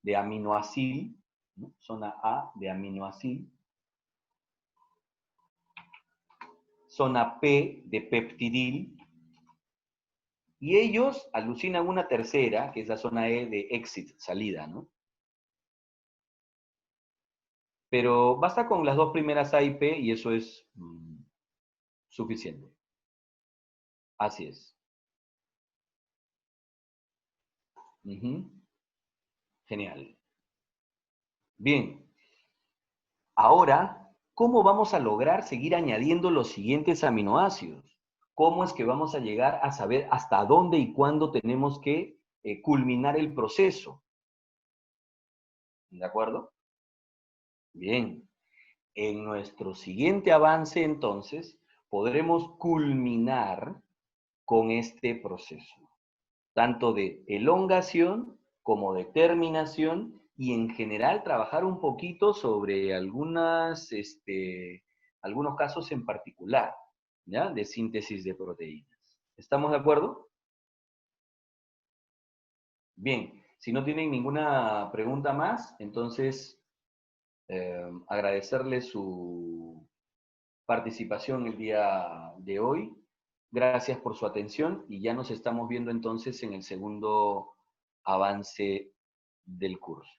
de aminoácido, ¿no? Zona A de aminoácido. Zona P de peptidil. Y ellos alucinan una tercera, que es la zona E de exit, salida, ¿no? Pero basta con las 2 primeras A y P y eso es suficiente. Así es. Genial. Bien. Ahora, ¿cómo vamos a lograr seguir añadiendo los siguientes aminoácidos? ¿Cómo es que vamos a llegar a saber hasta dónde y cuándo tenemos que culminar el proceso? ¿De acuerdo? Bien. En nuestro siguiente avance, entonces, podremos culminar con este proceso, tanto de elongación como de terminación, y en general trabajar un poquito sobre algunos casos en particular, ¿ya? De síntesis de proteínas. ¿Estamos de acuerdo? Bien, si no tienen ninguna pregunta más, entonces agradecerles su participación el día de hoy. Gracias por su atención y ya nos estamos viendo entonces en el segundo avance del curso.